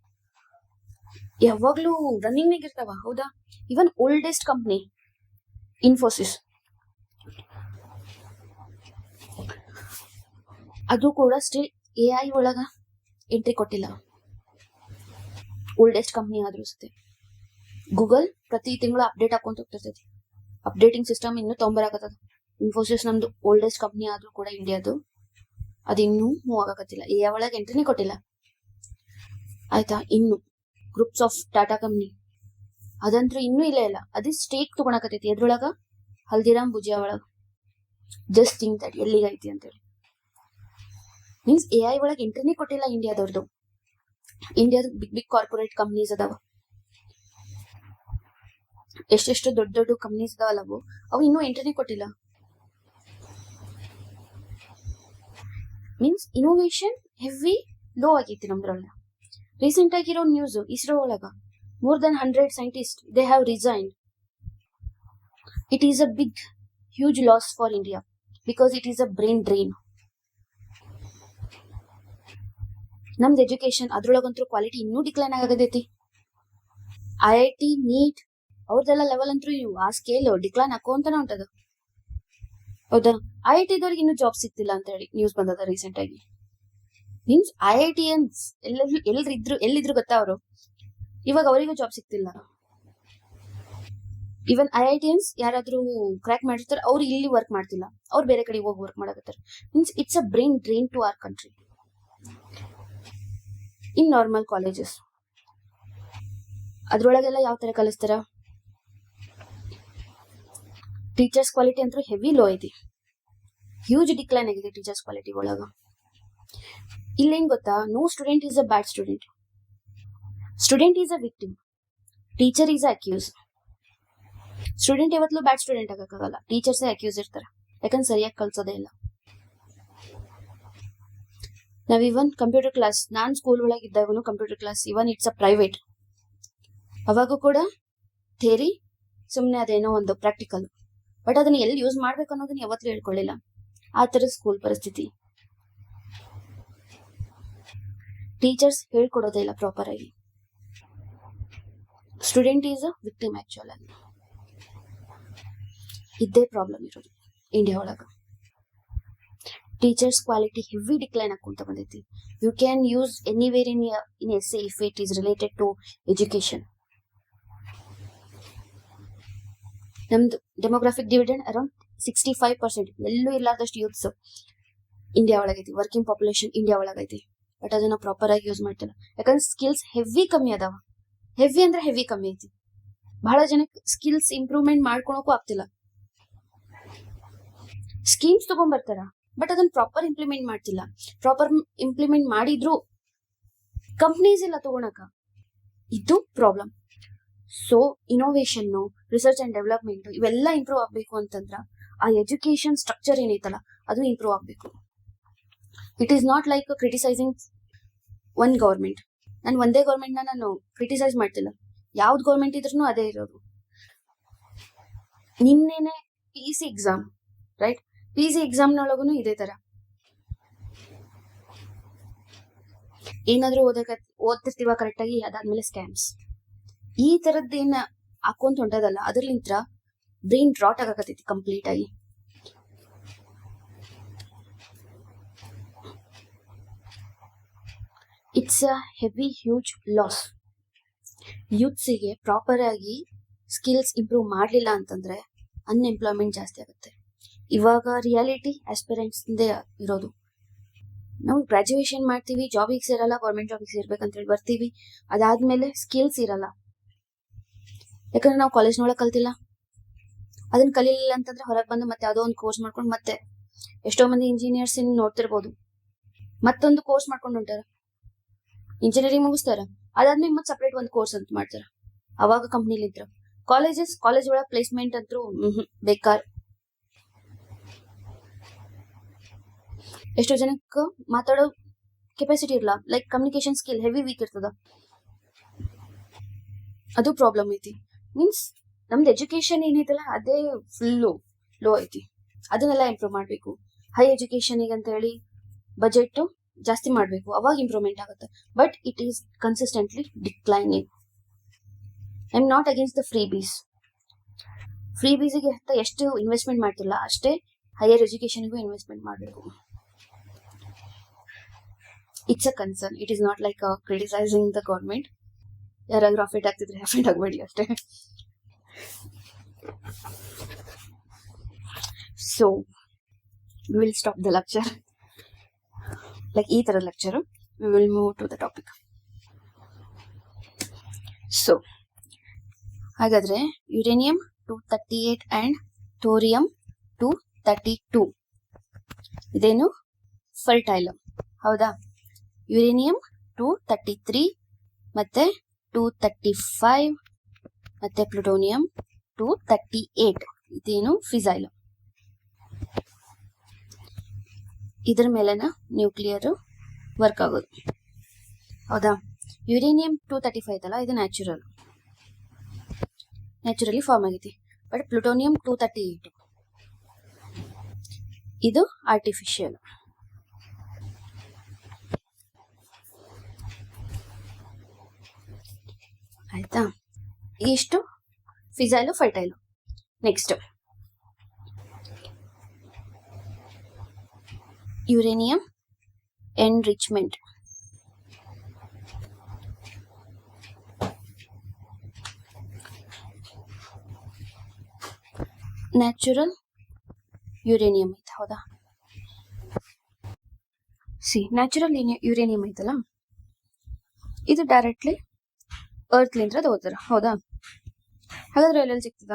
ಯಾವಾಗ್ಲೂ ರನ್ನಿಂಗ್ ನಾಗ ಇರ್ತಾವ. ಹೌದಾ? ಇವನ್ ಓಲ್ಡೆಸ್ಟ್ ಕಂಪ್ನಿ ಇನ್ಫೋಸಿಸ್, ಅದು ಕೂಡ ಸ್ಟಿಲ್ AI ಒಳಗ ಎಂಟ್ರಿ ಕೊಟ್ಟಿಲ್ಲ. ಓಲ್ಡೆಸ್ಟ್ ಕಂಪ್ನಿ ಆದ್ರೂ ಸತೆ. ಗೂಗಲ್ ಪ್ರತಿ ತಿಂಗಳು ಅಪ್ಡೇಟ್ ಹಾಕೊಂತ ಹೋಗ್ತಿರ್ತೈತಿ. ಅಪ್ಡೇಟಿಂಗ್ ಸಿಸ್ಟಮ್ ಇನ್ನೂ ತೊಂಬರಾಕತ್ತದ. ಇನ್ಫೋಸಿಸ್ ನಮ್ದು ಓಲ್ಡೆಸ್ಟ್ ಕಂಪ್ನಿ ಆದ್ರೂ ಕೂಡ ಇಂಡಿಯಾದು ಅದು ಇನ್ನೂ ಮೂವ್ ಆಗಕತ್ತಿಲ್ಲ. AI ಒಳಗೆ ಎಂಟ್ರಿನೇ ಕೊಟ್ಟಿಲ್ಲ. ಆಯ್ತಾ? ಇನ್ನು ಗ್ರೂಪ್ಸ್ ಆಫ್ ಟಾಟಾ ಕಂಪ್ನಿ ಅದಂತೂ ಇನ್ನೂ ಇಲ್ಲ. ಅದೇ ಸ್ಟೇಕ್ ತಗೊಳಕತ್ತೈತಿ. ಎದ್ರೊಳಗ? ಹಲ್ದಿರಾಮ್ ಭುಜಿಯಾ ಒಳಗ. ಜಸ್ಟ್ ಥಿಂಕ್ ದಟ್ ಎಲ್ಲಿಗೈತಿ ಅಂತೇಳಿ. ಮೀನ್ಸ್ AI ಒಳಗೆ ಎಂಟ್ರಿನೇ ಕೊಟ್ಟಿಲ್ಲ ಇಂಡಿಯಾದವ್ರದ್ದು. ಇಂಡಿಯಾದ ಬಿಗ್ ಕಾರ್ಪೊರೇಟ್ ಕಂಪ್ನೀಸ್ ಅದಾವ, ಎಷ್ಟೆಷ್ಟು ದೊಡ್ಡ ದೊಡ್ಡ ಕಂಪ್ನೀಸ್ ಅದಾವಲ್ಲ, ಅವು ಇನ್ನೂ ಎಂಟ್ರಿನೇ ಕೊಟ್ಟಿಲ್ಲ. ಮೀನ್ಸ್ ಇನೋವೇಷನ್ ಹೆವಿ ಲೋ ಆಗೈತಿ ನಮ್ದ್ರೊಳಗ. ರೀಸೆಂಟ್ ಆಗಿರೋ ನ್ಯೂಸ್, ಇಸ್ರೋ ಒಳಗ more than 100 scientists they have resigned. It is a big huge loss for India because it is a brain drain. ನಮ್ದು ಎಜುಕೇಶನ್ ಅದ್ರೊಳಗಂತೂ ಕ್ವಾಲಿಟಿ ಇನ್ನೂ ಡಿಕ್ಲೈನ್ ಆಗತೈತಿ. IIT NEET ಅವ್ರದೆಲ್ಲ ಲೆವೆಲ್ ಅಂತೂ ಆ scale decline ಹಾಕೋಂತಾನೆ ಹೊಂಟದ. ಹೌದಾ? IIT ದವ್ರಿಗೆ ಇನ್ನೂ ಜಾಬ್ ಸಿಗ್ತಿಲ್ಲ ಅಂತ ಹೇಳಿ ನ್ಯೂಸ್ ಬಂದದ ರೀಸೆಂಟ್ ಆಗಿ. ಮೀನ್ಸ್ IITians ಎಲ್ಲಿದ್ರು ಗೊತ್ತಾ ಅವರು, ಇವಾಗ ಅವರಿಗೂ ಜಾಬ್ ಸಿಗ್ತಿಲ್ಲ. ಇವನ್ IITians ಯಾರಾದ್ರೂ ಕ್ರ್ಯಾಕ್ ಮಾಡಿರ್ತಾರೆ, ಅವ್ರು ಇಲ್ಲಿ ವರ್ಕ್ ಮಾಡ್ತಿಲ್ಲ, ಅವ್ರು ಬೇರೆ ಕಡೆ ಹೋಗಿ ವರ್ಕ್ ಮಾಡಕತ್ತಾರೆ. Means it's a brain drain to our country. In normal colleges ಅದ್ರೊಳಗೆಲ್ಲ ಯಾವ ತರ ಕಲಿಸ್ತಾರ? ಟೀಚರ್ಸ್ ಕ್ವಾಲಿಟಿ ಅಂತೂ ಹೆವಿ ಲೋ ಐತಿ. ಹ್ಯೂಜ್ ಡಿಕ್ಲೈನ್ ಆಗಿದೆ ಟೀಚರ್ಸ್ ಕ್ವಾಲಿಟಿ ಒಳಗ. ಇಲ್ಲೇನ್ ಗೊತ್ತಾ? No student is a bad student. Student is a victim, teacher is a accuse. Student ಯಾವತ್ತೂ ಬ್ಯಾಡ್ ಸ್ಟೂಡೆಂಟ್ ಆಗಕ್ಕಾಗಲ್ಲ, ಟೀಚರ್ಸೇ ಅಕ್ಯೂಸ್ ಇರ್ತಾರೆ. ಯಾಕಂದ್ರೆ ಸರಿಯಾಗಿ ಕಲ್ಸೋದೇ ಇಲ್ಲ. ನಾವ್ ಇವನ್ ಕಂಪ್ಯೂಟರ್ ಕ್ಲಾಸ್, ನಾನ್ ಸ್ಕೂಲ್ ಒಳಗೆ ಇದ್ದಾಗೂ computer class, even it's a private, ಅವಾಗೂ ಕೂಡ ಥೇರಿ ಸುಮ್ಮನೆ ಅದೇನೋ ಒಂದು ಪ್ರಾಕ್ಟಿಕಲ್, ಬಟ್ ಅದನ್ನ ಎಲ್ಲಿ ಯೂಸ್ ಮಾಡ್ಬೇಕು ಅನ್ನೋದನ್ನ ಯಾವತ್ತೂ ಹೇಳ್ಕೊಳ್ಳಿಲ್ಲ. ಆ ತರ ಸ್ಕೂಲ್ ಪರಿಸ್ಥಿತಿ. ಟೀಚರ್ಸ್ ಹೇಳ್ಕೊಡೋದೇ ಇಲ್ಲ ಪ್ರಾಪರ್ ಆಗಿ. Student is a victim actual ಆಗಿ. ಇದೇ ಪ್ರಾಬ್ಲಮ್ ಇರೋದು ಇಂಡಿಯಾ ಒಳಗ. ಟೀಚರ್ಸ್ ಕ್ವಾಲಿಟಿ ಹೆವಿ ಡಿಕ್ಲೈನ್ ಆಕೊಂತ ಬಂದೈತಿ. You can use anywhere in essay if it is related to education. ನಮ್ದು ಡೆಮೋಗ್ರಾಫಿಕ್ ಡಿವಿಡೆಂಡ್ ಅರೌಂಡ್ 65%. ಎಲ್ಲೂ ಇರ್ಲಾರ್ದಷ್ಟು ಯೂತ್ಸ್ ಇಂಡಿಯಾ ಒಳಗೈತಿ. ವರ್ಕಿಂಗ್ ಪಾಪ್ಯುಲೇಷನ್ ಇಂಡಿಯಾ ಒಳಗೈತಿ, ಬಟ್ ಅದನ್ನ ಪ್ರಾಪರ್ ಆಗಿ ಯೂಸ್ ಮಾಡ್ತಿಲ್ಲ. ಯಾಕಂದ್ರೆ ಸ್ಕಿಲ್ಸ್ ಹೆವಿ ಕಮ್ಮಿ ಅದಾವ. ಹೆವಿ ಅಂದ್ರೆ ಹೆವಿ ಕಮ್ಮಿ ಐತಿ. ಬಹಳ ಜನಕ್ಕೆ ಸ್ಕಿಲ್ಸ್ ಇಂಪ್ರೂವ್ಮೆಂಟ್ ಮಾಡ್ಕೊಳಕ್ಕೂ ಆಗ್ತಿಲ್ಲ. ಸ್ಕೀಮ್ಸ್ ತಗೊಂಡ್ಬರ್ತಾರ, ಬಟ್ ಅದನ್ನ ಪ್ರಾಪರ್ ಇಂಪ್ಲಿಮೆಂಟ್ ಮಾಡ್ತಿಲ್ಲ. ಪ್ರಾಪರ್ ಇಂಪ್ಲಿಮೆಂಟ್ ಮಾಡಿದ್ರು ಕಂಪ್ನೀಸ್ ಇಲ್ಲ ತಗೊಳಕ. ಇದು problem. So innovation, research and development ಇವೆಲ್ಲ ಇಂಪ್ರೂವ್ ಆಗ್ಬೇಕು ಅಂತಂದ್ರ ಆ ಎಜುಕೇಶನ್ ಸ್ಟ್ರಕ್ಚರ್ ಏನೈತಲ್ಲ ಅದು ಇಂಪ್ರೂವ್ ಆಗ್ಬೇಕು. It is not like criticising one government. ನಾನು ಒಂದೇ ಗೌರ್ಮೆಂಟ್ ನಾನು ಕ್ರಿಟಿಸೈಸ್ ಮಾಡ್ತಿಲ್ಲ. ಯಾವ್ದು ಗೌರ್ಮೆಂಟ್ ಇದ್ರೂ ಅದೇ ಇರೋದು. ನಿನ್ನೆನೆ PC ಎಕ್ಸಾಮ್, ರೈಟ್? PC ಎಕ್ಸಾಮ್ನೊಳಗೂ ಇದೇ ತರ ಏನಾದ್ರೂ ಓದ್ತಿರ್ತೀವ ಕರೆಕ್ಟಾಗಿ, ಅದಾದ್ಮೇಲೆ ಸ್ಕ್ಯಾಮ್ಸ್, ಈ ತರದ್ದೇನ ಹಾಕೊಂತ ಹೊಂಟದಲ್ಲ, ಅದ್ರಲಿಂತ್ರ ಬ್ರೈನ್ ರಾಟ್ ಆಗಕತ್ತೈತಿ ಕಂಪ್ಲೀಟ್ ಆಗಿ. It's a heavy huge loss. ಯೂತ್ಸಿಗೆ ಪ್ರಾಪರ್ ಆಗಿ ಸ್ಕಿಲ್ಸ್ ಇಂಪ್ರೂವ್ ಮಾಡಲಿಲ್ಲ ಅಂತಂದ್ರೆ ಅನ್ಎಂಪ್ಲಾಯ್ಮೆಂಟ್ ಜಾಸ್ತಿ ಆಗುತ್ತೆ. ಇವಾಗ ರಿಯಾಲಿಟಿ ಆಸ್ಪಿರೆಂಟ್ಸ್ ಇರೋದು. ನಾವು ಗ್ರಾಜುಯೇಷನ್ ಮಾಡ್ತೀವಿ, ಜಾಬಿಗೆ ಸೇರಲ್ಲ, ಗೌರ್ಮೆಂಟ್ ಜಾಬಿಗೆ ಸೇರ್ಬೇಕಂತ ಹೇಳಿ ಬರ್ತೀವಿ, ಅದಾದ್ಮೇಲೆ ಸ್ಕಿಲ್ಸ್ ಇರಲ್ಲ. ಯಾಕಂದ್ರೆ ನಾವು ಕಾಲೇಜ್ನೊಳಗೆ ಕಲ್ತಿಲ್ಲ, ಅದನ್ನ ಕಲೀಲಿಲ್ಲ ಅಂತಂದ್ರೆ ಹೊರಗೆ ಬಂದು ಮತ್ತೆ ಯಾವುದೋ ಒಂದು ಕೋರ್ಸ್ ಮಾಡ್ಕೊಂಡು ಮತ್ತೆ ಎಷ್ಟೋ ಮಂದಿ ಇಂಜಿನಿಯರ್ಸ್ ನೋಡ್ತಿರ್ಬೋದು ಮತ್ತೊಂದು ಕೋರ್ಸ್ ಮಾಡ್ಕೊಂಡು ಹೊಂಟಾರ, ಇಂಜಿನಿಯರಿಂಗ್ ಮುಗಿಸ್ತಾರ, ಅದಾದ್ಮೇಲೆ ಮತ್ತೆ ಸಪ್ರೇಟ್ ಒಂದು ಕೋರ್ಸ್ ಅಂತ ಮಾಡ್ತಾರ, ಅವಾಗ ಕಂಪ್ನಿಲಿ ಇದ್ರ. ಕಾಲೇಜ್ ಒಳಗೆ ಪ್ಲೇಸ್ಮೆಂಟ್ ಅಂತೂ ಬೇಕಾರ್. ಎಷ್ಟೋ ಜನಕ್ಕೆ ಮಾತಾಡೋ ಕೆಪಾಸಿಟಿ ಇರಲ್ಲ, like communication skill heavy weak ಇರ್ತದ, ಅದು ಪ್ರಾಬ್ಲಮ್ ಐತಿ. ಮೀನ್ಸ್ ನಮ್ದು ಎಜುಕೇಶನ್ ಏನೈತಲ್ಲ ಅದೇ ಫುಲ್ಲು ಲೋ ಐತಿ, ಅದನ್ನೆಲ್ಲ ಇಂಪ್ರೂವ್ ಮಾಡಬೇಕು. ಹೈ ಎಜುಕೇಶನಿಗೆ ಅಂತ ಹೇಳಿ ಬಜೆಟ್ ಜಾಸ್ತಿ ಮಾಡಬೇಕು, ಅವಾಗ ಇಂಪ್ರೂವ್ಮೆಂಟ್ ಆಗುತ್ತೆ. But it is consistently declining. I am not against the free ಬೀಸಿಗೆ ಅಂತ ಎಷ್ಟು ಇನ್ವೆಸ್ಟ್ಮೆಂಟ್ ಮಾಡ್ತಿಲ್ಲ ಅಷ್ಟೇ ಹೈಯರ್ ಎಜುಕೇಶನ್ಗೂ ಇನ್ವೆಸ್ಟ್ಮೆಂಟ್ ಮಾಡಬೇಕು. It's a concern, it is not like criticising the government. ಯಾರಾದ್ರೂ ಅಫೆಂಡ್ ಆಗ್ತಿದ್ರೆ ಅಫೆಂಡ್ ಆಗಬೇಡಿ ಅಷ್ಟೇ. So we will stop the lecture, like ಈ ತರ lecture. We will move to the topic. So ಹಾಗಾದ್ರೆ ಯುರೇನಿಯಂ 238 and ಥೋರಿಯಂ 232 ಇದೇನು fertile, ಹೌದಾ? Uranium 233 ಮತ್ತೆ 235 ಮತ್ತೆ ಪ್ಲುಟೋನಿಯಂ 238 ಇದೇನು ಫಿಸೈಲ್. ಇದ್ರ ಮೇಲೆನ ನ್ಯೂಕ್ಲಿಯರ್ ವರ್ಕ್ ಆಗೋದು, ಹೌದಾ? ಯುರೇನಿಯಂ 235 ಐತಲ್ಲ, ಇದು ನ್ಯಾಚುರಲಿ ಫಾರ್ಮ್ ಆಗೈತಿ. ಬಟ್ ಪ್ಲುಟೋನಿಯಂ 238 ಇದು ಆರ್ಟಿಫಿಷಿಯಲ್. ಆಯ್ತಾ? ಇಷ್ಟು fissile fertile. Next uranium enrichment. Natural uranium ಐತೆ, ಹೌದಾ? ನ್ಯಾಚುರಲ್ ಯುರೇನಿಯಂ ಐತಲ್ಲ, ಇದು ಡೈರೆಕ್ಟ್ಲಿ ಅರ್ತ್ಲಿಂದ ತಗೋತಾರ, ಹೌದಾ? ಹಾಗಾದ್ರೆ ಎಲ್ಲೆಲ್ಲಿ ಸಿಗ್ತದ?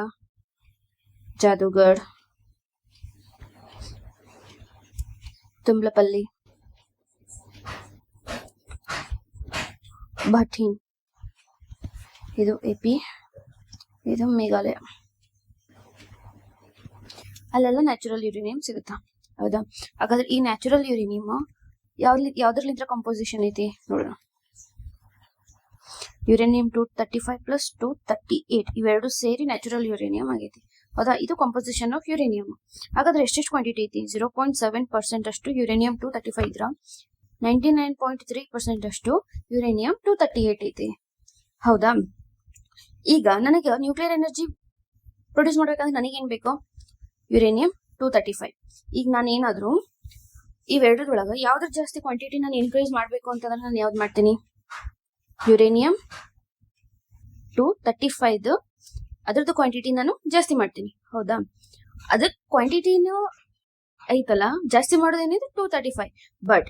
ಜಾದೂಗಢ್, ತುಂಬ್ಲಪಲ್ಲಿ, ಭಟೀನ್, ಇದು AP, ಇದು ಮೇಘಾಲಯ, ಅಲ್ಲೆಲ್ಲ ನ್ಯಾಚುರಲ್ ಯುರೇನಿಯಂ ಸಿಗುತ್ತಾ, ಹೌದಾ? ಹಾಗಾದ್ರೆ ಈ ನ್ಯಾಚುರಲ್ ಯುರೇನಿಯಂ ಯಾವ್ದ್ರಲ್ಲಿಂದ ಕಂಪೋಸಿಷನ್ ಐತಿ ನೋಡೋಣ. ಯುರೇನಿಯಂ 235 ಪ್ಲಸ್ 238 ಇವೆರಡು ಸೇರಿ ನ್ಯಾಚುರಲ್ ಯುರೇನಿಯಂ ಆಗೈತಿ, ಹೌದಾ? ಇದು ಕಂಪೋಸಿಷನ್ ಆಫ್ ಯುರೇನಿಯಂ. ಹಾಗಾದ್ರೆ ಎಷ್ಟೆಷ್ಟು ಕ್ವಾಂಟಿಟಿ ಐತಿ? 0.7% ಅಷ್ಟು ಯುರೇನಿಯಂ 235 ಇದ್ರ 99.3% ಅಷ್ಟು ಯುರೇನಿಯಂ 238 ಐತಿ, ಹೌದಾ? ಈಗ ನನಗೆ ನ್ಯೂಕ್ಲಿಯರ್ ಎನರ್ಜಿ ಪ್ರೊಡ್ಯೂಸ್ ಮಾಡ್ಬೇಕಂದ್ರೆ ನನಗೇನ್ ಬೇಕು? ಯುರೇನಿಯಂ 235. ಈಗ ನಾನು ಏನಾದ್ರು ಇವೆರಡರೊಳಗೆ ಯಾವ್ದ್ರ ಜಾಸ್ತಿ ಕ್ವಾಂಟಿಟಿ ನಾನು ಇನ್ಕ್ರೀಸ್ ಮಾಡ್ಬೇಕು ಅಂತಂದ್ರೆ ನಾನು ಯಾವ್ದು ಮಾಡ್ತೀನಿ? ಯುರೇನಿಯಂ 235 ಅದ್ರದ್ದು ಕ್ವಾಂಟಿಟಿ ನಾನು ಜಾಸ್ತಿ ಮಾಡ್ತೀನಿ, ಹೌದಾ? ಅದ್ರ ಕ್ವಾಂಟಿಟಿನೂ ಐತಲ್ಲ, ಜಾಸ್ತಿ ಮಾಡೋದೇನಿದೆ 235. ಬಟ್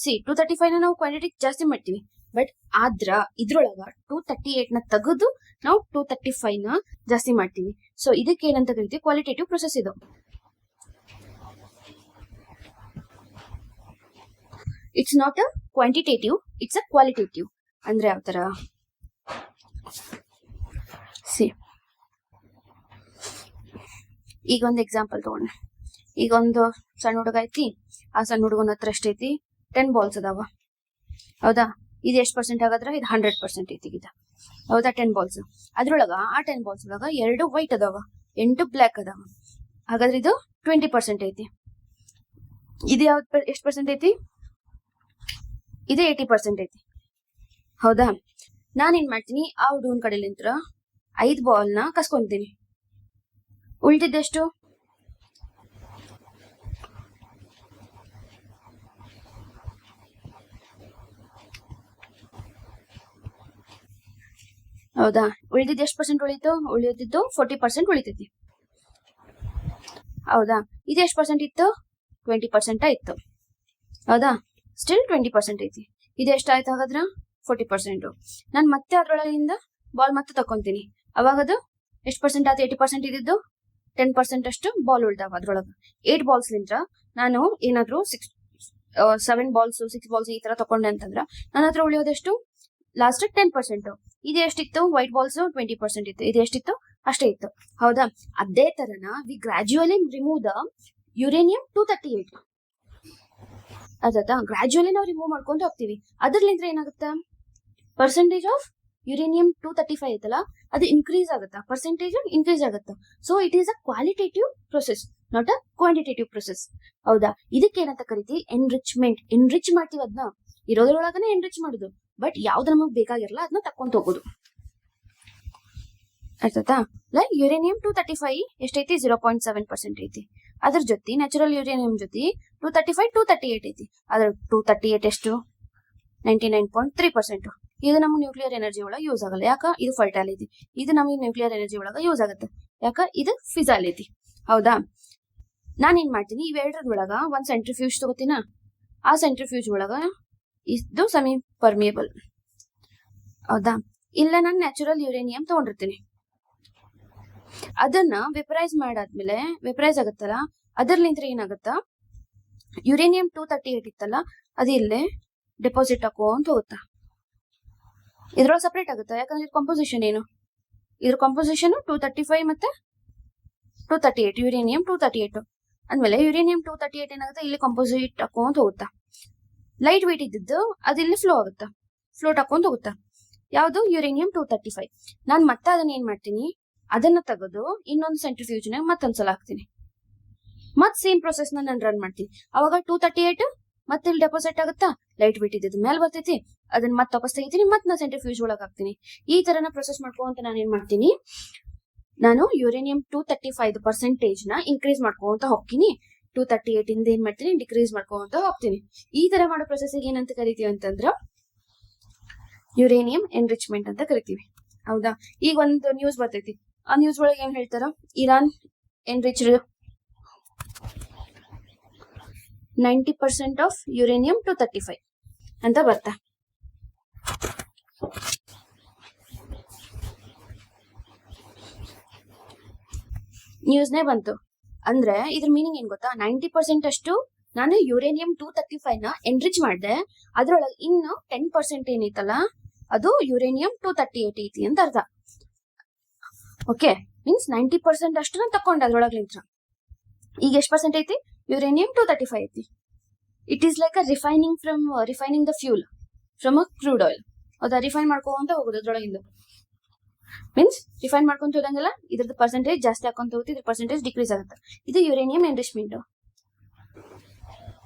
235 ನಾವು ಕ್ವಾಂಟಿಟಿ ಜಾಸ್ತಿ ಮಾಡ್ತೀವಿ, ಬಟ್ ಆದ್ರ ಇದ್ರೊಳಗ 238 ತೆಗೆದು ನಾವು 235 ಜಾಸ್ತಿ ಮಾಡ್ತೀವಿ. ಸೊ ಇದಕ್ಕೆ ಏನಂತ ಕರಿತೀವಿ? ಕ್ವಾಲಿಟೇಟಿವ್ ಪ್ರೊಸೆಸ್ ಇದು. It's not a quantitative, it's a qualitative. ಅಂದ್ರೆ ಯಾವ ತರ? ಈಗ ಒಂದು ಎಕ್ಸಾಂಪಲ್ ತಗೊಂಡ. ಈಗ ಒಂದು ಸಣ್ಣ ಹುಡುಗ ಐತಿ, ಆ ಸಣ್ಣ ಹುಡುಗನ ಹತ್ರ ಎಷ್ಟೈತಿ? 10 ಬಾಲ್ಸ್ ಅದಾವ, ಹೌದಾ? ಇದು ಎಷ್ಟು ಪರ್ಸೆಂಟ್ ಆಗಾದ್ರೆ ಇದು 100% ಐತಿ, ಹೌದಾ? 10 ಬಾಲ್ಸ್ ಅದ್ರೊಳಗ ಆ 10 ಬಾಲ್ಸ್ ಒಳಗ 2 ವೈಟ್ ಅದಾವ, 8 ಬ್ಲ್ಯಾಕ್ ಅದಾವ. ಹಾಗಾದ್ರೆ ಇದು 20% ಐತಿ. ಇದು ಯಾವ್ದು ಎಷ್ಟು ಪರ್ಸೆಂಟ್ ಐತಿ? ಇದು 80% ಐತಿ, ಹೌದಾ? ನಾನೇನ್ ಮಾಡ್ತೀನಿ? ಆ ಹುಡುಗನ ಕಡೆಲಿಂತ್ರ 5 ಬಾಲ್ನ ಕಸ್ಕೊಂತೀನಿ, ಉಳಿದಿದ್ದೆಷ್ಟು? ಹೌದಾ? ಉಳಿದಿದ್ದು ಎಷ್ಟು ಪರ್ಸೆಂಟ್ ಉಳಿತು? ಉಳಿದಿದ್ದು 40% ಉಳಿತೈತಿ, ಹೌದಾ? ಇದು ಎಷ್ಟು ಪರ್ಸೆಂಟ್ ಇತ್ತು? 20% ಇತ್ತು, ಹೌದಾ? ಸ್ಟಿಲ್ 20% ಐತಿ. ಇದು ಎಷ್ಟಾಯ್ತು ಹಾಗಾದ್ರ? 40%. ನಾನು ಮತ್ತೆ ಅದ್ರೊಳಗಿಂದ ಬಾಲ್ ಮತ್ತೆ ತಕೊಂತೀನಿ, ಅವಾಗ ಅದು ಎಷ್ಟು ಪರ್ಸೆಂಟ್ ಆಯ್ತು? 80% ಇದ್ದಿದ್ದು 10% ಅಷ್ಟು ಬಾಲ್ ಉಳ್ದಾವ ಅದ್ರೊಳಗೆ. 8 ಬಾಲ್ಸ್ ಲಿಂದ್ರ ನಾನು ಏನಾದ್ರು 7 ಬಾಲ್ಸ್ 6 ಬಾಲ್ಸ್ ಈ ತರ ತಕೊಂಡೆ ಅಂತಂದ್ರ ನನ್ನ ಹತ್ರ ಉಳಿಯೋದೆಷ್ಟು ಲಾಸ್ಟ್ 10%. ಇದು ಎಷ್ಟಿತ್ತು, ವೈಟ್ ಬಾಲ್ಸ್ 20% ಇತ್ತು, ಇದು ಎಷ್ಟಿತ್ತು ಅಷ್ಟೇ ಇತ್ತು. ಹೌದಾ, ಅದೇ ತರನ we gradually remove the uranium 238. ಅದ ಗ್ರಾಜುಯಲಿ ನಾವು ರಿಮೂವ್ ಮಾಡ್ಕೊಂಡು ಹೋಗ್ತೀವಿ. ಅದ್ರಲಿಂದ ಏನಾಗುತ್ತಾ, ಪರ್ಸೆಂಟೇಜ್ ಆಫ್ ಯುರೇನಿಯಂ 235 ಐತಲ್ಲ ಅದು ಇನ್ಕ್ರೀಸ್ ಆಗುತ್ತಾ, ಪರ್ಸೆಂಟೇಜ್ ಇನ್ಕ್ರೀಸ್ ಆಗುತ್ತಾ. So it is a qualitative process, not a quantitative process. ಹೌದಾ, ಇದಕ್ಕೆ ಏನಂತ ಕರಿತೀವಿ, ಎನ್ರಿಚ್ಮೆಂಟ್. ಎನ್ರಿಚ್ ಮಾಡ್ತೀವಿ, ಅದನ್ನ ಇರೋದ್ರೊಳಗನೆ ಎನ್ರಿಚ್ ಮಾಡುದು. ಬಟ್ ಯಾವ್ದು ನಮಗ್ ಬೇಕಾಗಿರಲ್ಲ ಅದನ್ನ ತಕೊಂತ ಹೋಗೋದು. ಆಯ್ತಾ, ಲೈಕ್ ಯುರೇನಿಯಂ 235 ಎಷ್ಟೈತಿ, 0.7% ಐತಿ. ಅದ್ರ ಜೊತೆ ನ್ಯಾಚುರಲ್ ಯುರೇನಿಯಂ ಜೊತೆ 235 238 ಐತಿ. ಅದ್ರ 238 ಎಷ್ಟು, 99.3%. ಇದು ನಮ್ಮ ನ್ಯೂಕ್ಲಿಯರ್ ಎನರ್ಜಿ ಒಳಗೆ ಯೂಸ್ ಆಗಲ್ಲ. ಯಾಕ, ಇದು ಫರ್ಟೈಲ್ ಐತಿ. ಇದು ನಮಗೆ ನ್ಯೂಕ್ಲಿಯರ್ ಎನರ್ಜಿ ಒಳಗ ಯೂಸ್ ಆಗುತ್ತೆ. ಯಾಕ, ಇದು ಫಿಸೈಲ್ ಐತಿ. ಹೌದಾ, ನಾನ್ ಏನ್ ಮಾಡ್ತೀನಿ, ಇವೆರಡರೊಳಗ ಒಂದ್ ಸೆಂಟ್ರಿಫ್ಯೂಜ್ ತಗೋತೀನ. ಆ ಸೆಂಟ್ರಿಫ್ಯೂಜ್ ಒಳಗ ಇದು ಸೆಮಿ ಪರ್ಮಿಯಬಲ್. ಹೌದಾ, ಇಲ್ಲ ನಾನು ನ್ಯಾಚುರಲ್ ಯುರೇನಿಯಂ ತಗೊಂಡಿರ್ತೀನಿ. ಅದನ್ನ ವೆಪರೈಸ್ ಮಾಡಾದ್ಮೇಲೆ ವೆಪರೈಸ್ ಆಗುತ್ತಲ್ಲ, ಅದರ್ಲಿಂತ್ರ ಏನಾಗುತ್ತಾ, ಯುರೇನಿಯಂ 238 ಇತ್ತಲ್ಲ ಅದು ಇಲ್ಲೇ ಡೆಪಾಸಿಟ್ ಹಾಕೋಂತ ಹೋಗುತ್ತಾ. ಇದ್ರೊಳಗೆ ಸಪ್ರೇಟ್ ಆಗುತ್ತೆ. ಯಾಕಂದ್ರೆ ಇದು ಕಾಂಪೋಸಿಷನ್ ಏನು, ಇದ್ರ ಕಾಂಪೋಸಿಷನ್ 235 ಮತ್ತೆ 238, ಯುರೇನಿಯಂ 238 ಅಂದ್ಮೇಲೆ ಯುರೇನಿಯಂ 238 ಏನಾಗುತ್ತೆ, ಇಲ್ಲಿ ಕಾಂಪೋಸಿಟ್ ಹಾಕೋಂತ ಹೋಗುತ್ತಾ. ಲೈಟ್ ವೇಟ್ ಇದ್ದಿದ್ದು ಅದು ಇಲ್ಲಿ ಫ್ಲೋಟ್ ಹಾಕೊಂತ ಹೋಗುತ್ತಾ. ಯಾವ್ದು, ಯುರೇನಿಯಂ 235. ನಾನ್ ಮತ್ತೆ ಅದನ್ನ ಏನ್ ಮಾಡ್ತೀನಿ, ಅದನ್ನ ತೆಗೆದು ಇನ್ನೊಂದು ಸೆಂಟ್ರಿಫ್ಯೂಜ್ ನಾಗ ಮತ್ತೊಂದ್ಸಲ ಹಾಕ್ತೀನಿ. ಮತ್ ಸೇಮ್ ಪ್ರೊಸೆಸ್ ನಾನು ರನ್ ಮಾಡ್ತೀನಿ. ಅವಾಗ 238 ಮತ್ತೆ ಇಲ್ಲಿ ಡೆಪಾಸಿಟ್ ಆಗುತ್ತಾ, ಲೈಟ್ ವೇಟ್ ಇದ್ದಿದ್ದು ಮೇಲೆ ಬರ್ತೈತಿ, ಅದನ್ನ ಮತ್ತೆ ವಾಪಸ್ ತೆಗಿತೀನಿ, ಮತ್ತೆ ನಾ ಸೆಂಟ್ರಿಫ್ಯೂಜ್ ಒಳಗೆ ಹಾಕ್ತೀನಿ. ಈ ತರನ ಪ್ರೊಸೆಸ್ ಮಾಡ್ಕೊಂತ ನಾನು ಏನ್ ಮಾಡ್ತೀನಿ, ನಾನು ಯುರೇನಿಯಂ 235% ನ ಇನ್ಕ್ರೀಸ್ ಮಾಡ್ಕೊಂತ ಹೋಗ್ತೀನಿ. 238 ಇಂದ ಏನ್ ಮಾಡ್ತೀನಿ, ಡಿಕ್ರೀಸ್ ಮಾಡ್ಕೊಂತ ಹೋಗ್ತೀನಿ. ಈ ತರ ಮಾಡೋ ಪ್ರೊಸೆಸ್ ಏನಂತ ಕರಿತೀವಿ ಅಂತಂದ್ರ ಯುರೇನಿಯಂ ಎನ್ರಿಚ್ಮೆಂಟ್ ಅಂತ ಕರಿತೀವಿ. ಹೌದಾ, ಈಗ ಒಂದು ನ್ಯೂಸ್ ಬರ್ತೈತಿ. ಆ ನ್ಯೂಸ್ ಒಳಗೆ ಏನ್ ಹೇಳ್ತಾರ, ಇರಾನ್ ಎನ್ರಿಚ್ಡ್ 90% ಆಫ್ ಯುರೇನಿಯಂ 235 ಅಂತ ಬರ್ತಾ. ನ್ಯೂಸ್ನೇ ಬಂತು ಅಂದ್ರೆ ಇದ್ರ ಮೀನಿಂಗ್ ಏನ್ ಗೊತ್ತಾ, 90% ಅಷ್ಟು ನಾನು ಯುರೇನಿಯಂ 235 ನ ಎನ್ರಿಚ್ ಮಾಡಿದೆ. ಅದ್ರೊಳಗೆ ಇನ್ನು 10% ಏನೈತಲ್ಲ ಅದು ಯುರೇನಿಯಂ 238 ಐತಿ ಅಂತ ಅರ್ಥ. ಓಕೆ, ಮೀನ್ಸ್ 90% ಅಷ್ಟು ನಾನು ತಕೊಂಡೆ ಅದ್ರೊಳಗ್ಲಿಂತ್ರ. ಈಗ ಎಷ್ಟು ಪರ್ಸೆಂಟ್ ಐತಿ, ಯುರೇನಿಯಂ 235 ಐತಿ. It is like a refining the fuel from a crude oil. ಹೌದಾ, ರಿಫೈನ್ ಮಾಡ್ಕೊಂತ ಹೋಗುದು ಅದ್ರೊಳಗಿಂದ. ಮೀನ್ಸ್ ರಿಫೈನ್ ಮಾಡ್ಕೊಂತ ಹೋದಂಗೆಲ್ಲ ಇದ್ರದ್ದು ಪರ್ಸೆಂಟೇಜ್ ಜಾಸ್ತಿ ಹಾಕೊಂತ ಹೋಗುತ್ತೆ, ಇದ್ರ ಪರ್ಸೆಂಟೇಜ್ ಡಿಕ್ರೀಸ್ ಆಗುತ್ತೆ. ಇದು ಯುರೇನಿಯಂ ಎನ್ರಿಚ್ಮೆಂಟ್.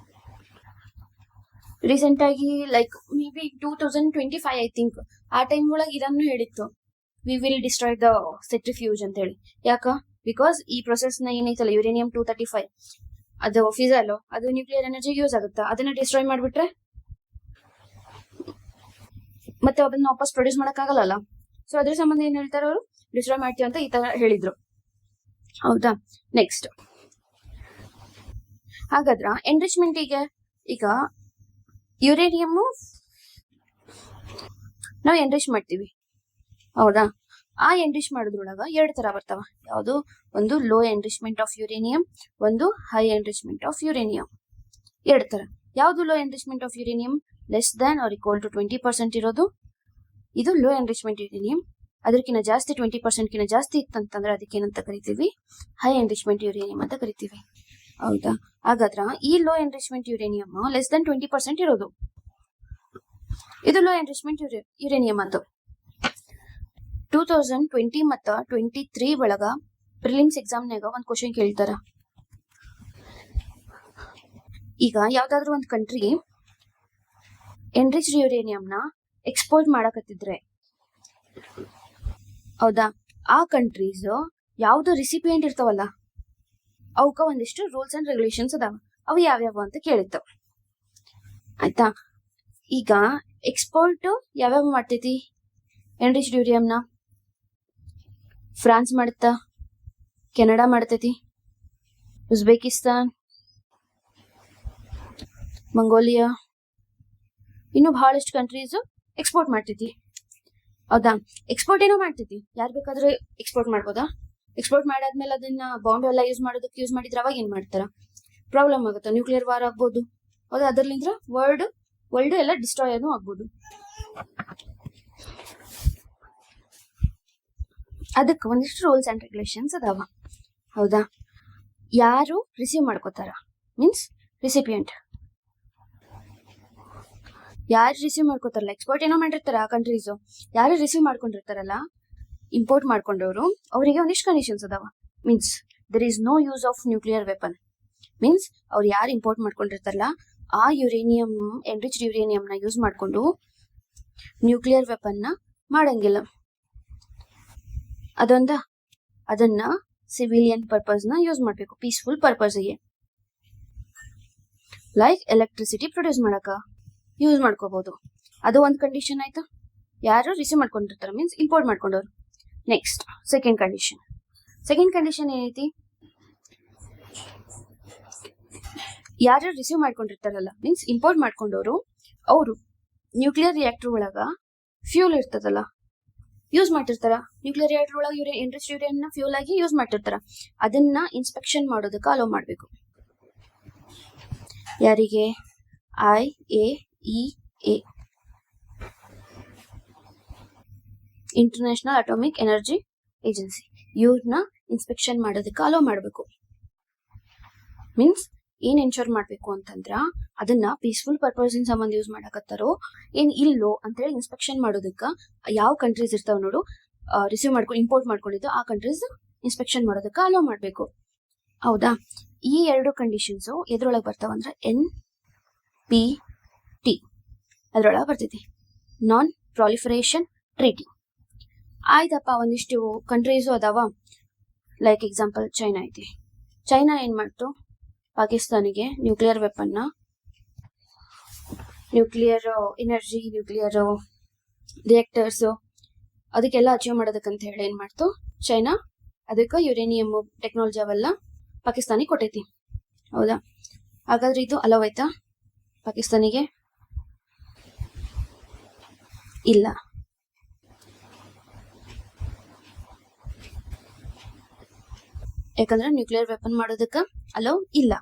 ರೀಸೆಂಟ್ ಆಗಿ like may be 2025 I think ಆ ಟೈಮ್ ಒಳಗೆ ಇದನ್ನು ಹೇಳಿತ್ತು, we will destroy the centrifuge ಅಂತ ಹೇಳಿ. ಯಾಕ, ಬಿಕಾಸ್ ಈ ಪ್ರೊಸೆಸ್ ನ ಏನೈತಲ್ಲ ಯುರೇನಿಯಂ 235 ಅದು ಫಿಸೈಲ್, ಅದು ನ್ಯೂಕ್ಲಿಯರ್ ಎನರ್ಜಿ ಯೂಸ್ ಆಗುತ್ತಾ. ಅದನ್ನ ಡಿಸ್ಟ್ರಾಯ್ ಮಾಡ್ಬಿಟ್ರೆ ಮತ್ತೆ ಅದನ್ನ ವಾಪಸ್ ಪ್ರೊಡ್ಯೂಸ್ ಮಾಡಕ್ ಆಗಲ್ಲ. ಸೊ ಅದ್ರ ಸಂಬಂಧ ಏನ್ ಹೇಳ್ತಾರ ಅವರು, ಡಿಸ್ಟ್ರಾಯ್ ಮಾಡ್ತೀವಿ ಅಂತ ಈ ತರ ಹೇಳಿದ್ರು. ಹೌದಾ, ನೆಕ್ಸ್ಟ್ ಹಾಗಾದ್ರ ಎನ್ರಿಚ್ಮೆಂಟಿಗೆ ಈಗ ಯುರೇನಿಯಂ ನಾವು ಎನ್ರಿಚ್ ಮಾಡ್ತೀವಿ. ಹೌದಾ, ಆ ಎನ್ರಿಚ್ ಮಾಡೋದ್ರೊಳಗ 2 ತರ ಬರ್ತಾವ. ಯಾವುದು, ಒಂದು ಲೋ ಎನ್ರಿಚ್ಮೆಂಟ್ ಆಫ್ ಯುರೇನಿಯಂ, ಒಂದು ಹೈ ಎನ್ರಿಚ್ಮೆಂಟ್ ಆಫ್ ಯುರೇನಿಯಂ. 2 ತರ. ಯಾವುದು low enrichment of uranium, less than or equal to 20% ಇರೋದು, ಇದು ಲೋ ಎನ್ರಿಚ್ಮೆಂಟ್ ಯುರೇನಿಯಂ. ಅದಕ್ಕಿಂತ ಜಾಸ್ತಿ 20% ಕಿಂತ ಜಾಸ್ತಿ ಇತ್ತಂತಂದ್ರೆ ಅದಕ್ಕೆ ಏನಂತ ಕರಿತೀವಿ, ಹೈ ಎನ್ರಿಚ್ಮೆಂಟ್ ಯುರೇನಿಯಂ ಅಂತ ಕರಿತೀವಿ. ಹೌದಾ, ಹಾಗಾದ್ರ ಈ low enrichment uranium less than 20% ಇರೋದು, ಇದು ಲೋ ಎನ್ರಿಚ್ಮೆಂಟ್ ಯುರೇನಿಯಂ ಅಂತ. 2020 ಮತ್ತ 23 ಒಳಗ ಪ್ರಿಲಿಮ್ಸ್ ಎಕ್ಸಾಮ್ನಾಗ ಒಂದ್ ಕ್ವಶನ್ ಕೇಳ್ತಾರ. ಈಗ ಯಾವ್ದಾದ್ರು ಒಂದ್ ಕಂಟ್ರಿ ಎನ್ರಿಚ್ಡ್ ಯುರೇನಿಯಂನ ಎಕ್ಸ್ಪೋರ್ಟ್ ಮಾಡಕತ್ತಿದ್ರೆ, ಹೌದಾ, ಆ ಕಂಟ್ರೀಸ್ ಯಾವ್ದು ರಿಸಿಪಿಯೆಂಟ್ ಇರ್ತಾವಲ್ಲ ಅವಕ್ಕ ಒಂದಿಷ್ಟು ರೂಲ್ಸ್ ಅಂಡ್ ರೆಗ್ಯುಲೇಷನ್ಸ್ ಅದಾವ. ಅವು ಯಾವ್ಯಾವ ಅಂತ ಕೇಳಿತ್ತು. ಆಯ್ತಾ, ಈಗ ಎಕ್ಸ್ಪೋರ್ಟ್ ಯಾವ್ಯಾವ ಮಾಡ್ತೈತಿ ಎನ್ರಿಚ್ಡ್ ಯುರೇನಿಯಂನ, ಫ್ರಾನ್ಸ್ ಮಾಡುತ್ತಾ, ಕೆನಡಾ ಮಾಡ್ತೈತಿ, ಉಜ್ಬೇಕಿಸ್ತಾನ್, ಮಂಗೋಲಿಯಾ, ಇನ್ನು ಬಹಳಷ್ಟು ಕಂಟ್ರೀಸ್ ಎಕ್ಸ್ಪೋರ್ಟ್ ಮಾಡ್ತೈತಿ. ಹೌದಾ, ಎಕ್ಸ್ಪೋರ್ಟ್ ಏನೋ ಮಾಡ್ತೈತಿ, ಯಾರು ಬೇಕಾದ್ರೆ ಎಕ್ಸ್ಪೋರ್ಟ್ ಮಾಡ್ಬೋದಾ. ಎಕ್ಸ್ಪೋರ್ಟ್ ಮಾಡಾದ್ಮೇಲೆ ಅದನ್ನ ಬಾಂಬ್ ಎಲ್ಲ ಯೂಸ್ ಮಾಡಿದ್ರೆ ಅವಾಗ ಏನ್ ಮಾಡ್ತಾರ? ಪ್ರಾಬ್ಲಮ್ ಆಗುತ್ತೆ, ನ್ಯೂಕ್ಲಿಯರ್ ವಾರ್ ಆಗ್ಬೋದು. ಹೌದಾ? ಅದರ್ಲಿಂದ ವರ್ಲ್ಡ್ ಎಲ್ಲ ಡಿಸ್ಟ್ರಾಯ್ ಆಗ್ಬೋದು. ಅದಕ್ಕೆ ಒಂದಿಷ್ಟು ರೂಲ್ಸ್ ಅಂಡ್ ರೆಗ್ಯುಲೇಷನ್ಸ್ ಅದಾವ. ಹೌದಾ? ಯಾರು ರಿಸೀವ್ ಮಾಡ್ಕೋತಾರ ಮೀನ್ಸ್ ರಿಸಿಪಿಯಂಟ್, ಯಾರು ರಿಸೀವ್ ಮಾಡ್ಕೋತಾರಲ್ಲ, ಎಕ್ಸ್ಪೋರ್ಟ್ ಏನೋ ಮಾಡಿರ್ತಾರ ಆ ಕಂಟ್ರೀಸು, ಯಾರು ರಿಸೀವ್ ಮಾಡ್ಕೊಂಡಿರ್ತಾರಲ್ಲ ಇಂಪೋರ್ಟ್ ಮಾಡ್ಕೊಂಡವರು, ಅವರಿಗೆ ಒಂದಿಷ್ಟು ಕಂಡೀಷನ್ಸ್ ಅದಾವ. Means there is no use of nuclear weapon. Means ಅವ್ರು ಯಾರು ಇಂಪೋರ್ಟ್ ಮಾಡ್ಕೊಂಡಿರ್ತಾರಲ್ಲ ಆ ಯುರೇನಿಯಂ, ಎನ್ರಿಚ್ಡ್ ಯುರೇನಿಯಂನ ಯೂಸ್ ಮಾಡ್ಕೊಂಡು ನ್ಯೂಕ್ಲಿಯರ್ ವೆಪನ್ನ ಮಾಡಂಗಿಲ್ಲ. ಅದನ್ನ ಸಿವಿಲಿಯನ್ ಪರ್ಪಸ್ನ ಯೂಸ್ ಮಾಡಬೇಕು, ಪೀಸ್ಫುಲ್ ಪರ್ಪಸ್ಗೆ. ಲೈಕ್ ಎಲೆಕ್ಟ್ರಿಸಿಟಿ ಪ್ರೊಡ್ಯೂಸ್ ಮಾಡಕ ಯೂಸ್ ಮಾಡ್ಕೋಬಹುದು. ಅದು ಒಂದು ಕಂಡೀಷನ್ ಆಯ್ತಾ, ಯಾರು ರಿಸೀವ್ ಮಾಡ್ಕೊಂಡಿರ್ತಾರ ಮೀನ್ಸ್ ಇಂಪೋರ್ಟ್ ಮಾಡ್ಕೊಂಡವ್ರು. ನೆಕ್ಸ್ಟ್ ಸೆಕೆಂಡ್ ಕಂಡೀಷನ್ ಏನೈತಿ? ಯಾರು ರಿಸೀವ್ ಮಾಡ್ಕೊಂಡಿರ್ತಾರಲ್ಲ ಮೀನ್ಸ್ ಇಂಪೋರ್ಟ್ ಮಾಡ್ಕೊಂಡವರು, ಅವರು ನ್ಯೂಕ್ಲಿಯರ್ ರಿಯಾಕ್ಟರ್ ಒಳಗ ಫ್ಯೂಲ್ ಇರ್ತದಲ್ಲ ಯೂಸ್ ಮಾಡ್ತಿರ್ತಾರ. ನ್ಯೂಕ್ಲಿಯರ್ ರಿಯಾಕ್ಟರ್ ಒಳಗೆ ಎನ್ರಿಚ್ಡ್ ಯುರೇನಿಯಂನ ಫ್ಯೂಲ್ ಆಗಿ ಯೂಸ್ ಮಾಡ್ತಿರ್ತಾರ. ಅದನ್ನ ಇನ್ಸ್ಪೆಕ್ಷನ್ ಮಾಡೋದಕ್ಕೆ ಅಲೋ ಮಾಡಬೇಕು. ಯಾರಿಗೆ? IAEA, international atomic energy agency. ಇವ್ರನ್ನ ಇನ್ಸ್ಪೆಕ್ಷನ್ ಮಾಡೋದಕ್ಕೆ ಅಲೋ ಮಾಡಬೇಕು. ಮೀನ್ಸ್ ಏನ್ ಎನ್ಶೋರ್ ಮಾಡ್ಬೇಕು ಅಂತಂದ್ರ ಅದನ್ನ ಪೀಸ್ಫುಲ್ ಪರ್ಪಸ್ ಇನ್ ಸಂಬಂಧ ಯೂಸ್ ಮಾಡಕತ್ತಾರೋ ಏನ್ ಇಲ್ಲೋ ಅಂತೇಳಿ ಇನ್ಸ್ಪೆಕ್ಷನ್ ಮಾಡೋದಕ್ಕ ಯಾವ ಕಂಟ್ರೀಸ್ ಇರ್ತಾವ ನೋಡು, ಇಂಪೋರ್ಟ್ ಮಾಡ್ಕೊಂಡಿದ್ದು ಆ ಕಂಟ್ರೀಸ್ ಇನ್ಸ್ಪೆಕ್ಷನ್ ಮಾಡೋದಕ್ಕ ಅಲೋ ಮಾಡ್ಬೇಕು. ಹೌದಾ? ಈ ಎರಡು ಕಂಡೀಷನ್ಸ್ ಎದ್ರೊಳಗೆ ಬರ್ತಾವಂದ್ರ NPT ಅದ್ರೊಳಗೆ ಬರ್ತೈತಿ, ನಾನ್ ಪ್ರಾಲಿಫರೇಷನ್ ಟ್ರೀಟಿ. ಆಯ್ತಪ್ಪ, ಒಂದಿಷ್ಟು ಕಂಟ್ರೀಸು ಅದಾವ. ಲೈಕ್ ಎಕ್ಸಾಂಪಲ್ ಚೈನಾ ಐತಿ. ಚೈನಾ ಏನ್ ಮಾಡ್ತು? ಪಾಕಿಸ್ತಾನಿಗೆ ನ್ಯೂಕ್ಲಿಯರ್ ವೆಪನ್ನ, ನ್ಯೂಕ್ಲಿಯರ್ ಎನರ್ಜಿ, ನ್ಯೂಕ್ಲಿಯರ್ ರಿಯಾಕ್ಟರ್ಸ್ ಅದಕ್ಕೆಲ್ಲ ಅಚೀವ್ ಮಾಡೋದಕ್ಕಂತ ಹೇಳಿ ಏನ್ ಮಾಡ್ತು ಚೈನಾ? ಅದಕ್ಕೆ ಯುರೇನಿಯಂ ಟೆಕ್ನಾಲಜಿ ಅವೆಲ್ಲ ಪಾಕಿಸ್ತಾನಿಗೆ ಕೊಟ್ಟೈತಿ. ಹೌದಾ? ಹಾಗಾದ್ರೆ ಇದು ಅಲೋ ಆಯ್ತಾ ಪಾಕಿಸ್ತಾನಿಗೆ? ಇಲ್ಲ. ಯಾಕಂದ್ರೆ ನ್ಯೂಕ್ಲಿಯರ್ ವೆಪನ್ ಮಾಡೋದಕ್ಕೆ ಅಲೋ ಇಲ್ಲ.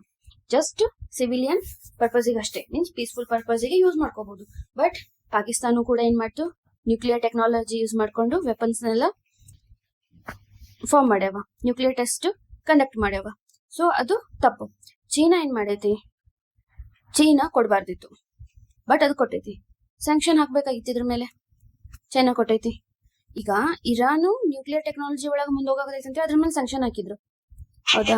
ಜಸ್ಟ್ ಸಿವಿಲಿಯನ್ ಪರ್ಪಸ್ಗೆ ಅಷ್ಟೇ, ಮೀನ್ಸ್ ಪೀಸ್ಫುಲ್ ಪರ್ಪಸ್ಗೆ ಯೂಸ್ ಮಾಡ್ಕೋಬಹುದು. ಬಟ್ ಪಾಕಿಸ್ತಾನ ಕೂಡ ಏನ್ ಮಾಡ್ತು? ನ್ಯೂಕ್ಲಿಯರ್ ಟೆಕ್ನಾಲಜಿ ಯೂಸ್ ಮಾಡ್ಕೊಂಡು ವೆಪನ್ಸ್ನೆಲ್ಲ ಫಾರ್ಮ್ ಮಾಡ್ಯಾವ, ನ್ಯೂಕ್ಲಿಯರ್ ಟೆಸ್ಟ್ ಕಂಡಕ್ಟ್ ಮಾಡ್ಯಾವ. ಸೊ ಅದು ತಪ್ಪು. ಚೀನಾ ಏನ್ ಮಾಡೈತಿ? ಚೀನಾ ಕೊಡಬಾರ್ದಿತ್ತು, ಬಟ್ ಅದು ಕೊಟ್ಟೈತಿ. ಸ್ಯಾಂಕ್ಷನ್ ಹಾಕ್ಬೇಕಾಗಿತ್ತು ಇದ್ರ ಮೇಲೆ, ಚೈನಾ ಕೊಟ್ಟೈತಿ. ಈಗ ಇರಾನು ನ್ಯೂಕ್ಲಿಯರ್ ಟೆಕ್ನಾಲಜಿ ಒಳಗೆ ಮುಂದೋಗೈತೆ ಅಂತ ಅದ್ರ ಮೇಲೆ ಸ್ಯಾಂಕ್ಷನ್ ಹಾಕಿದ್ರು. ಹೌದಾ?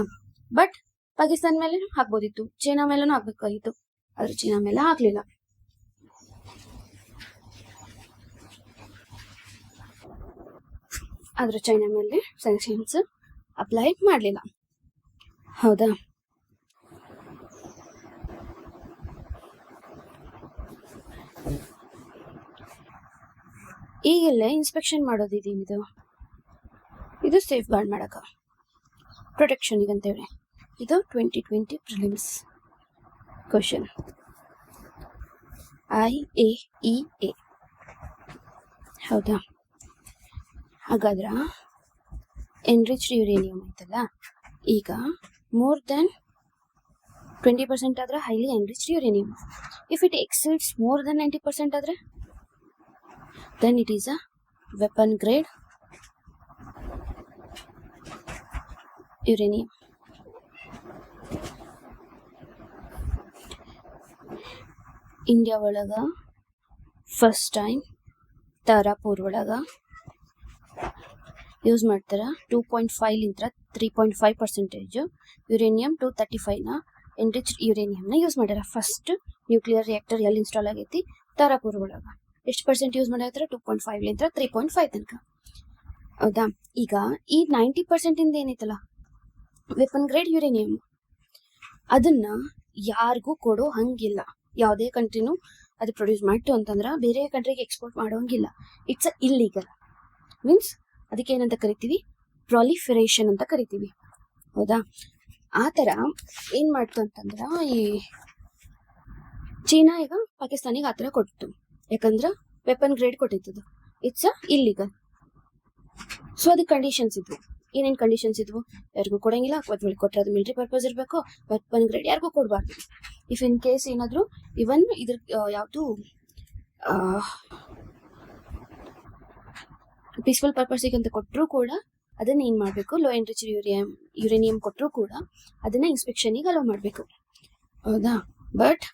ಬಟ್ ಪಾಕಿಸ್ತಾನ ಮೇಲೆ ಹಾಕ್ಬೋದಿತ್ತು, ಚೈನಾ ಮೇಲೂ ಹಾಕ್ಬೇಕಾಗಿತ್ತು, ಆದ್ರೆ ಚೈನಾ ಮೇಲೆ ಹಾಕ್ಲಿಲ್ಲ. ಆದ್ರೆ ಚೈನಾ ಮೇಲೆ ಸ್ಯಾಂಕ್ಷನ್ಸ್ ಅಪ್ಲೈ ಮಾಡಲಿಲ್ಲ. ಹೌದಾ? ಈಗೆಲ್ಲ ಇನ್ಸ್ಪೆಕ್ಷನ್ ಮಾಡೋದಿದೆ, ಇದು ಸೇಫ್ ಗಾರ್ಡ್ ಮಾಡಕ, ಪ್ರೊಟೆಕ್ಷನ್ಗೆ ಅಂತೇಳಿ. ಇದು 2020 ಪ್ರಿಲಿಮ್ಸ್ ಕ್ವಶನ್. IAEA. ಹೌದಾ? ಹಾಗಾದ್ರೆ ಎನ್ರಿಚ್ಡ್ ಯುರೇನಿಯಂ ಐತಲ್ಲ, ಈಗ ಮೋರ್ ದೆನ್ 20% ಆದ್ರೆ highly enriched uranium. If it exceeds more than 90% ಆದ್ರೆ then it is a weapon grade uranium. India ಒಳಗ ಫಸ್ಟ್ ಟೈಮ್ ತಾರಾಪುರ್ ಒಳಗ ಯೂಸ್ ಮಾಡ್ತಾರ 2.5 3.5% ಯುರೇನಿಯಂ 235ನ ಎನ್ರಿಚ್ಡ್ ಯುರೇನಿಯಂನ ಯೂಸ್ ಮಾಡ್ಯಾರ. ಫಸ್ಟ್ ನ್ಯೂಕ್ಲಿಯರ್ ರಿಯಾಕ್ಟರ್ ಎಲ್ಲಿ ಇನ್ಸ್ಟಾಲ್ ಆಗೈತಿ? ತಾರಾಪುರ್ ಒಳಗ. ಎಷ್ಟು ಪರ್ಸೆಂಟ್ ಯೂಸ್ ಮಾಡಿದ್ರೆ? 2.5 3.5 ತನಕ. ಹೌದಾ? ಈಗ ಈ 90% ಇಂದ ಏನೈತಲ್ಲ ವೆಪನ್ ಗ್ರೇಡ್ ಯುರೇನಿಯಂ, ಅದನ್ನ ಯಾರಿಗೂ ಕೊಡೋ ಹಂಗಿಲ್ಲ. ಯಾವುದೇ ಕಂಟ್ರಿನೂ ಅದು ಪ್ರೊಡ್ಯೂಸ್ ಮಾಡ್ತು ಅಂತಂದ್ರೆ ಬೇರೆ ಕಂಟ್ರಿಗೆ ಎಕ್ಸ್ಪೋರ್ಟ್ ಮಾಡೋಂಗಿಲ್ಲ. It's a illegal. ಮೀನ್ಸ್ ಅದಕ್ಕೆ ಏನಂತ ಕರಿತೀವಿ? ಪ್ರಾಲಿಫರೇಷನ್ ಅಂತ ಕರಿತೀವಿ. ಹೌದಾ? ಆ ಥರ ಏನು ಮಾಡ್ತು ಅಂತಂದ್ರೆ ಈ ಚೀನಾ ಈಗ ಪಾಕಿಸ್ತಾನಿಗೆ ಆ ಥರ ಕೊಟ್ಟು, ಯಾಕಂದ್ರೆ ವೆಪನ್ ಗ್ರೇಡ್ ಕೊಟ್ಟಿತ್ತು, ಇಟ್ಸ್ ಅ ಇಲ್ಲಿಗಲ್. ಸೊ ಅದಕ್ಕೆ ಕಂಡೀಷನ್ಸ್ ಇದ್ವು. ಏನೇನು ಕಂಡೀಷನ್ಸ್ ಇದ್ವು, ಯಾರಿಗೂ ಕೊಡಂಗಿಲ್ಲ, ಅಥವಾ ಕೊಟ್ಟರೆ ಅದು ಮಿಲಿಟರಿ ಪರ್ಪಸ್ ಇರಬೇಕು, ವೆಪನ್ ಗ್ರೇಡ್ ಯಾರಿಗೂ ಕೊಡಬಾರ್ದು. ಇಫ್ ಇನ್ ಕೇಸ್ ಏನಾದರೂ ಇವನ್ ಇದ್ರ ಯಾವುದು ಪೀಸ್ಫುಲ್ ಪರ್ಪಸ್ಸಿಗೆ ಅಂತ ಕೊಟ್ಟರು ಕೂಡ ಅದನ್ನ ಏನು ಮಾಡಬೇಕು, ಲೋ ಎನ್ರಿಚ್ಡ್ ಯುರೇನಿಯಂ ಕೊಟ್ಟರು ಕೂಡ ಅದನ್ನ ಇನ್ಸ್ಪೆಕ್ಷನಿಗೆ ಅಲೋ ಮಾಡಬೇಕು. ಹೌದಾ? ಬಟ್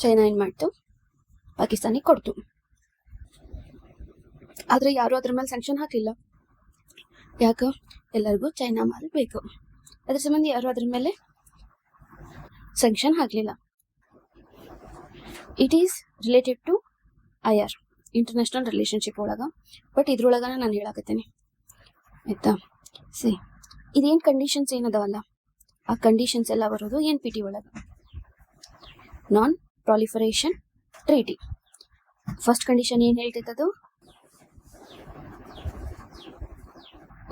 ಚೈನಾ ಏನು ಮಾಡ್ತು, ಪಾಕಿಸ್ತಾನಿಗೆ ಕೊಡ್ತು. ಆದರೆ ಯಾರು ಅದ್ರ ಮೇಲೆ ಸ್ಯಾಂಕ್ಷನ್ ಹಾಕಲಿಲ್ಲ. ಯಾಕೆ? ಎಲ್ಲರಿಗೂ ಚೈನಾ ಮಾಲ್ ಬೇಕು. ಅದ್ರ ಸಂಬಂಧ ಯಾರು ಅದ್ರ ಮೇಲೆ ಸ್ಯಾಂಕ್ಷನ್ ಹಾಕಲಿಲ್ಲ. It is related to IR, international relationship ಒಳಗೆ. ಬಟ್ ಇದ್ರೊಳಗನ ನಾನು ಹೇಳಕತ್ತೇನೆ, ಆಯ್ತಾ? ಇದೇನು ಕಂಡೀಷನ್ಸ್ ಏನದವಲ್ಲ, ಆ ಕಂಡೀಷನ್ಸ್ ಎಲ್ಲ ಬರೋದು NPT ಒಳಗೆ, non proliferation treaty. First condition ಏನು ಹೇಳ್ತೈತದು,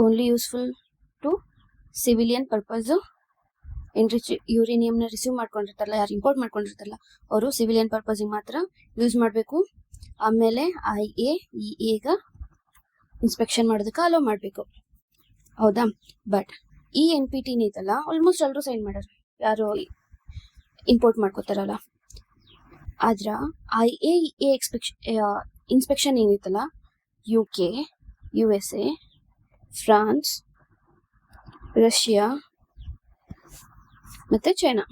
only useful to civilian purpose. Enrich ಯುರೇನಿಯಂನ ರಿಸೀವ್ ಮಾಡ್ಕೊಂಡಿರ್ತಾರಲ್ಲ, ಯಾರು ಇಂಪೋರ್ಟ್ ಮಾಡ್ಕೊಂಡಿರ್ತಾರಲ್ಲ ಅವರು ಸಿವಿಲಿಯನ್ ಪರ್ಪಸ್ಗೆ ಮಾತ್ರ ಯೂಸ್ ಮಾಡಬೇಕು. ಆಮೇಲೆ IAEA ಇನ್ಸ್ಪೆಕ್ಷನ್ ಮಾಡೋದಕ್ಕೆ ಅಲೋ ಮಾಡಬೇಕು. ಹೌದಾ? ಬಟ್ ಈ NPT ಐತಲ್ಲ, ಆಲ್ಮೋಸ್ಟ್ ಎಲ್ಲರೂ ಸೈನ್ ಮಾಡ್ಯಾರ, ಯಾರು ಇಂಪೋರ್ಟ್ ಮಾಡ್ಕೋತಾರಲ್ಲ. ಆದ್ರೆ IAEA ಇನ್ಸ್ಪೆಕ್ಷನ್ ಏನೈತಲ್ಲ, UK, USA, ಫ್ರಾನ್ಸ್, ರಷ್ಯಾ ಮತ್ತು ಚೈನಾ,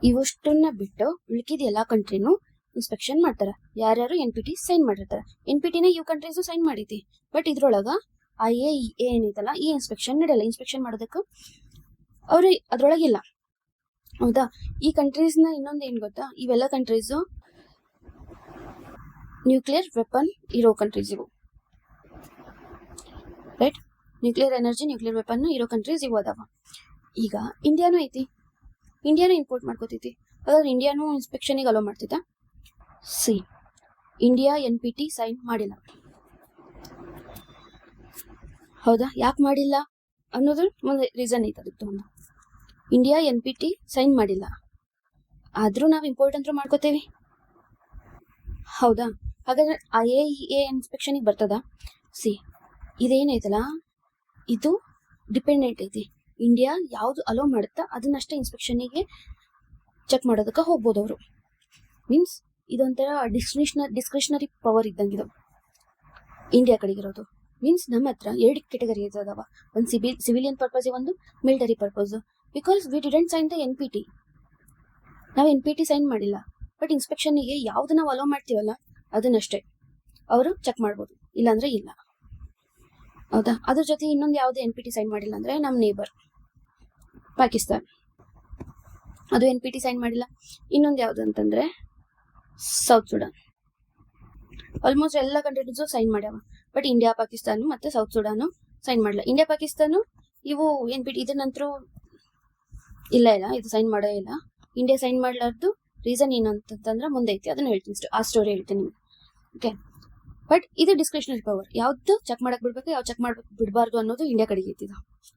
ಇವಷ್ಟನ್ನ ಬಿಟ್ಟು ಉಳ್ಕಿದ ಎಲ್ಲ ಕಂಟ್ರಿನೂ ಇನ್ಸ್ಪೆಕ್ಷನ್ ಮಾಡ್ತಾರೆ. ಯಾರ್ಯಾರು NPT ಸೈನ್ ಮಾಡಿರ್ತಾರೆ. NPTನ ಇವು ಕಂಟ್ರೀಸು ಸೈನ್ ಮಾಡೈತಿ. ಬಟ್ ಇದ್ರೊಳಗೆ IAEA ಏನೈತಲ್ಲ, ಈ ಇನ್ಸ್ಪೆಕ್ಷನ್ ನಡೆಯಲ್ಲ. ಇನ್ಸ್ಪೆಕ್ಷನ್ ಮಾಡೋದಕ್ಕೆ ಅವ್ರು ಅದ್ರೊಳಗಿಲ್ಲ. ಹೌದಾ? ಈ ಕಂಟ್ರೀಸ್ನ ಇನ್ನೊಂದು ಏನು ಗೊತ್ತಾ, ಇವೆಲ್ಲ ಕಂಟ್ರೀಸು ನ್ಯೂಕ್ಲಿಯರ್ ವೆಪನ್ ಇರೋ ಕಂಟ್ರೀಸ್ ಇವು, right? Nuclear energy, nuclear weapon ಇರೋ ಕಂಟ್ರೀಸ್ ಇವು ಅದಾವ. ಈಗ ಇಂಡಿಯಾನೂ ಐತಿ, ಇಂಡಿಯಾನೂ ಇಂಪೋರ್ಟ್ ಮಾಡ್ಕೋತೈತಿ. ಹಾಗಾದ್ರೆ ಇಂಡಿಯಾನೂ ಇನ್ಸ್ಪೆಕ್ಷನಿಗೆ ಅಲೋ ಮಾಡ್ತೈತಾ? ಇಂಡಿಯಾ NPT ಸೈನ್ ಮಾಡಿಲ್ಲ. ಹೌದಾ? ಯಾಕೆ ಮಾಡಿಲ್ಲ ಅನ್ನೋದು ಒಂದು ರೀಸನ್ ಐತೆ ಅದಕ್ಕೆ. ಒಂದು ಇಂಡಿಯಾ NPT ಸೈನ್ ಮಾಡಿಲ್ಲ, ಆದರೂ ನಾವು ಇಂಪೋರ್ಟ್ ಅಂತೂ ಮಾಡ್ಕೋತೇವಿ. ಹೌದಾ? ಹಾಗಾದ್ರೆ IAEA ಇನ್ಸ್ಪೆಕ್ಷನಿಗೆ ಬರ್ತದ? ಇದೇನೈತಲ್ಲ, ಇದು ಡಿಪೆಂಡೆಂಟ್ ಐತಿ. ಇಂಡಿಯಾ ಯಾವುದು ಅಲೋ ಮಾಡುತ್ತಾ ಅದನ್ನಷ್ಟೇ ಇನ್ಸ್ಪೆಕ್ಷನಿಗೆ ಚೆಕ್ ಮಾಡೋದಕ್ಕೆ ಹೋಗ್ಬೋದು ಅವರು. ಮೀನ್ಸ್ ಇದೊಂಥರ ಡಿಸ್ಕ್ರಿಷನರಿ ಪವರ್ ಇದ್ದಂಗಿದು ಇಂಡಿಯಾ ಕಡೆಗಿರೋದು. ಮೀನ್ಸ್ ನಮ್ಮ ಹತ್ರ 2 ಕೆಟಗರಿ ಅದಾವ, ಒಂದು ಸಿವಿಲಿಯನ್ ಪರ್ಪಸ್, ಒಂದು military purpose. Because we didn't sign the NPT, ನಾವು NPT ಸೈನ್ ಮಾಡಿಲ್ಲ. ಬಟ್ ಇನ್ಸ್ಪೆಕ್ಷನಿಗೆ ಯಾವ್ದು ನಾವು ಅಲೋ ಮಾಡ್ತೀವಲ್ಲ ಅದನ್ನಷ್ಟೇ ಅವರು ಚೆಕ್ ಮಾಡ್ಬೋದು, ಇಲ್ಲಾಂದ್ರೆ ಇಲ್ಲ. ಹೌದಾ? ಅದ್ರ ಜೊತೆ ಇನ್ನೊಂದು ಯಾವ್ದು NPT ಸೈನ್ ಮಾಡಿಲ್ಲ ಅಂದ್ರೆ ನಮ್ಮ ನೇಬರ್ ಪಾಕಿಸ್ತಾನ್, ಅದು NPT ಸೈನ್ ಮಾಡಿಲ್ಲ. ಇನ್ನೊಂದು ಯಾವ್ದು ಅಂತಂದ್ರೆ ಸೌತ್ ಸುಡಾನ್. ಆಲ್ಮೋಸ್ಟ್ ಎಲ್ಲ ಕಂಟ್ರೀಸು ಸೈನ್ ಮಾಡ್ಯಾವ. ಬಟ್ ಇಂಡಿಯಾ, ಪಾಕಿಸ್ತಾನ ಮತ್ತೆ ಸೌತ್ ಸುಡಾನು ಸೈನ್ ಮಾಡಿಲ್ಲ. ಇಂಡಿಯಾ, ಪಾಕಿಸ್ತಾನ ಇವು NPT ಇದ್ರ ನಂತರ ಇಲ್ಲ, ಇದು ಸೈನ್ ಮಾಡೋ ಇಲ್ಲ. ಇಂಡಿಯಾ ಸೈನ್ ಮಾಡ್ಲಾರ್ದು ರೀಸನ್ ಏನಂತಂದ್ರೆ ಮುಂದೆ ಐತಿ, ಅದನ್ನ ಹೇಳ್ತೀನಿ, ಆ ಸ್ಟೋರಿ ಹೇಳ್ತೀನಿ ನಿಮ್ಗೆ. ಓಕೆ? ಬಟ್ ಇದು ಡಿಸ್ಕ್ರಿಷನರಿ ಪವರ್. ಯಾವ್ದು ಚೆಕ್ ಮಾಡಕ್ ಬಿಡ್ಬೇಕು, ಯಾವ್ದು ಚೆಕ್ ಮಾಡ್ಬೇಕು ಬಿಡಬಾರ್ದು ಅನ್ನೋದು ಇಂಡಿಯಾ ಕಡೆಗೆ ಐತಿ.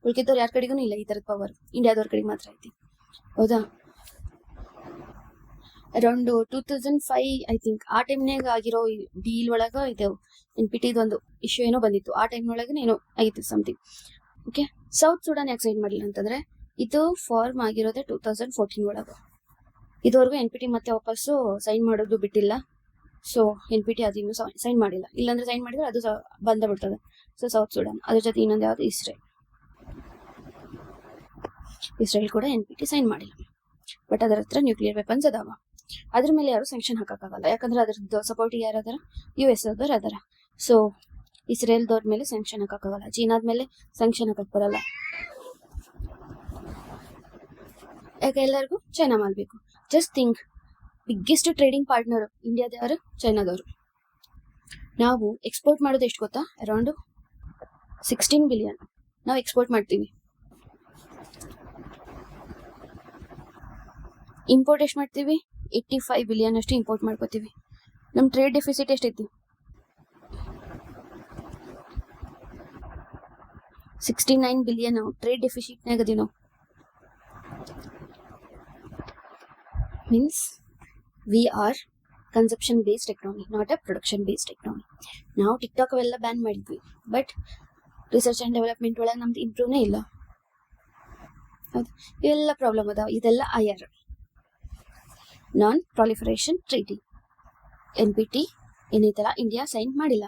ಉಳ್ಕಿದ್ದವ್ರು ಯಾರ ಕಡೆಗೂ ಇಲ್ಲ ಈ ಥರದ ಪವರ್, ಇಂಡಿಯಾದವ್ರ ಕಡೆಗೆ ಮಾತ್ರ ಐತಿ. ಹೌದಾ? ಅರೌಂಡ್ 2005 ಐ ಥಿಂಕ್ ಆ ಟೈಮ್ನಾಗ ಆಗಿರೋ ಡೀಲ್ ಒಳಗೆ ಇದು NPT ಒಂದು ಇಶ್ಯೂ ಏನೋ ಬಂದಿತ್ತು. ಆ ಟೈಮ್ ಒಳಗೆ ಏನೋ ಆಗಿತ್ತು ಸಮಥಿಂಗ್. ಓಕೆ? ಸೌತ್ ಸುಡಾನ್ ಯಾಕೆ ಸೈನ್ ಮಾಡಿಲ್ಲ ಅಂತಂದ್ರೆ ಇದು ಫಾರ್ಮ್ ಆಗಿರೋದೇ 2014 ಒಳಗೆ. ಇದುವರೆಗೂ NPT ಮತ್ತೆ ವಾಪಸ್ಸು ಸೈನ್ ಮಾಡೋದು ಬಿಟ್ಟಿಲ್ಲ. ಸೊ NPT ಅದಿನ್ನು ಸೈನ್ ಮಾಡಿಲ್ಲ. ಇಲ್ಲಾಂದ್ರೆ ಸೈನ್ ಮಾಡಿದ್ರೆ ಅದು ಬಂದ ಬಿಡ್ತದೆ. ಸೊ ಸೌತ್ ಸುಡಾನ್, ಅದ್ರ ಜೊತೆ ಇನ್ನೊಂದು ಯಾವುದು ಇಸ್ರೇಲ್ ಕೂಡ NPT ಸೈನ್ ಮಾಡಿಲ್ಲ. ಬಟ್ ಅದರ ಹತ್ರ ನ್ಯೂಕ್ಲಿಯರ್ ವೆಪನ್ಸ್ ಅದಾವ. ಅದ್ರ ಮೇಲೆ ಯಾರು ಸ್ಯಾಂಕ್ಷನ್ ಹಾಕಕ್ಕಾಗಲ್ಲ, ಯಾಕಂದ್ರೆ ಅದ್ರದ್ದು ಸಪೋರ್ಟಿಗೆ ಯಾರು ಅದಾರ? US ಅವ್ರು ಅದಾರ. ಸೊ ಇಸ್ರೇಲ್ದವ್ರ ಮೇಲೆ ಸ್ಯಾಂಕ್ಷನ್ ಹಾಕಕ್ಕಾಗಲ್ಲ, ಚೀನಾದ ಮೇಲೆ ಸ್ಯಾಂಕ್ಷನ್ ಹಾಕಕ್ ಬರಲ್ಲ. ಯಾಕೆ? ಎಲ್ಲರಿಗೂ ಚೈನಾ ಮಾಡಬೇಕು. Just think, biggest trading partner ಇಂಡಿಯಾದವರು ಚೈನಾದವರು. ನಾವು ಎಕ್ಸ್ಪೋರ್ಟ್ ಮಾಡೋದು ಎಷ್ಟು ಗೊತ್ತಾ? ಅರೌಂಡ್ 16 ಬಿಲಿಯನ್ ನಾವು ಎಕ್ಸ್ಪೋರ್ಟ್ ಮಾಡ್ತೀವಿ. ಇಂಪೋರ್ಟ್ ಎಷ್ಟು ಮಾಡ್ತೀವಿ? 85 ಬಿಲಿಯನ್ ಅಷ್ಟು ಇಂಪೋರ್ಟ್ ಮಾಡ್ಕೋತೀವಿ. ನಮ್ಮ ಟ್ರೇಡ್ ಡೆಫಿಸಿಟ್ ಎಷ್ಟೈತಿ? 69 ಬಿಲಿಯನ್ ಟ್ರೇಡ್ ಡೆಫಿಸಿಟ್ನಾಗ ಅದೀವಿ ನಾವು. Means we are consumption based economy, not a production based economy. ನಾವು ಟಿಕ್ಟಾಕ್ ಅವೆಲ್ಲ ಬ್ಯಾನ್ ಮಾಡಿದ್ವಿ, ಬಟ್ ರಿಸರ್ಚ್ ಆ್ಯಂಡ್ ಡೆವಲಪ್ಮೆಂಟ್ ಒಳಗೆ ನಮ್ದು ಇಂಪ್ರೂವ್ನೇ ಇಲ್ಲ. ಹೌದು, ಇವೆಲ್ಲ ಪ್ರಾಬ್ಲಮ್ ಅದಾವ. ಇದೆಲ್ಲ IR, ನಾನ್ ಪ್ರಾಲಿಫರೇಷನ್ ಟ್ರೀಟಿ. NPT ಏನೈತಲ್ಲ, ಇಂಡಿಯಾ ಸೈನ್ ಮಾಡಿಲ್ಲ,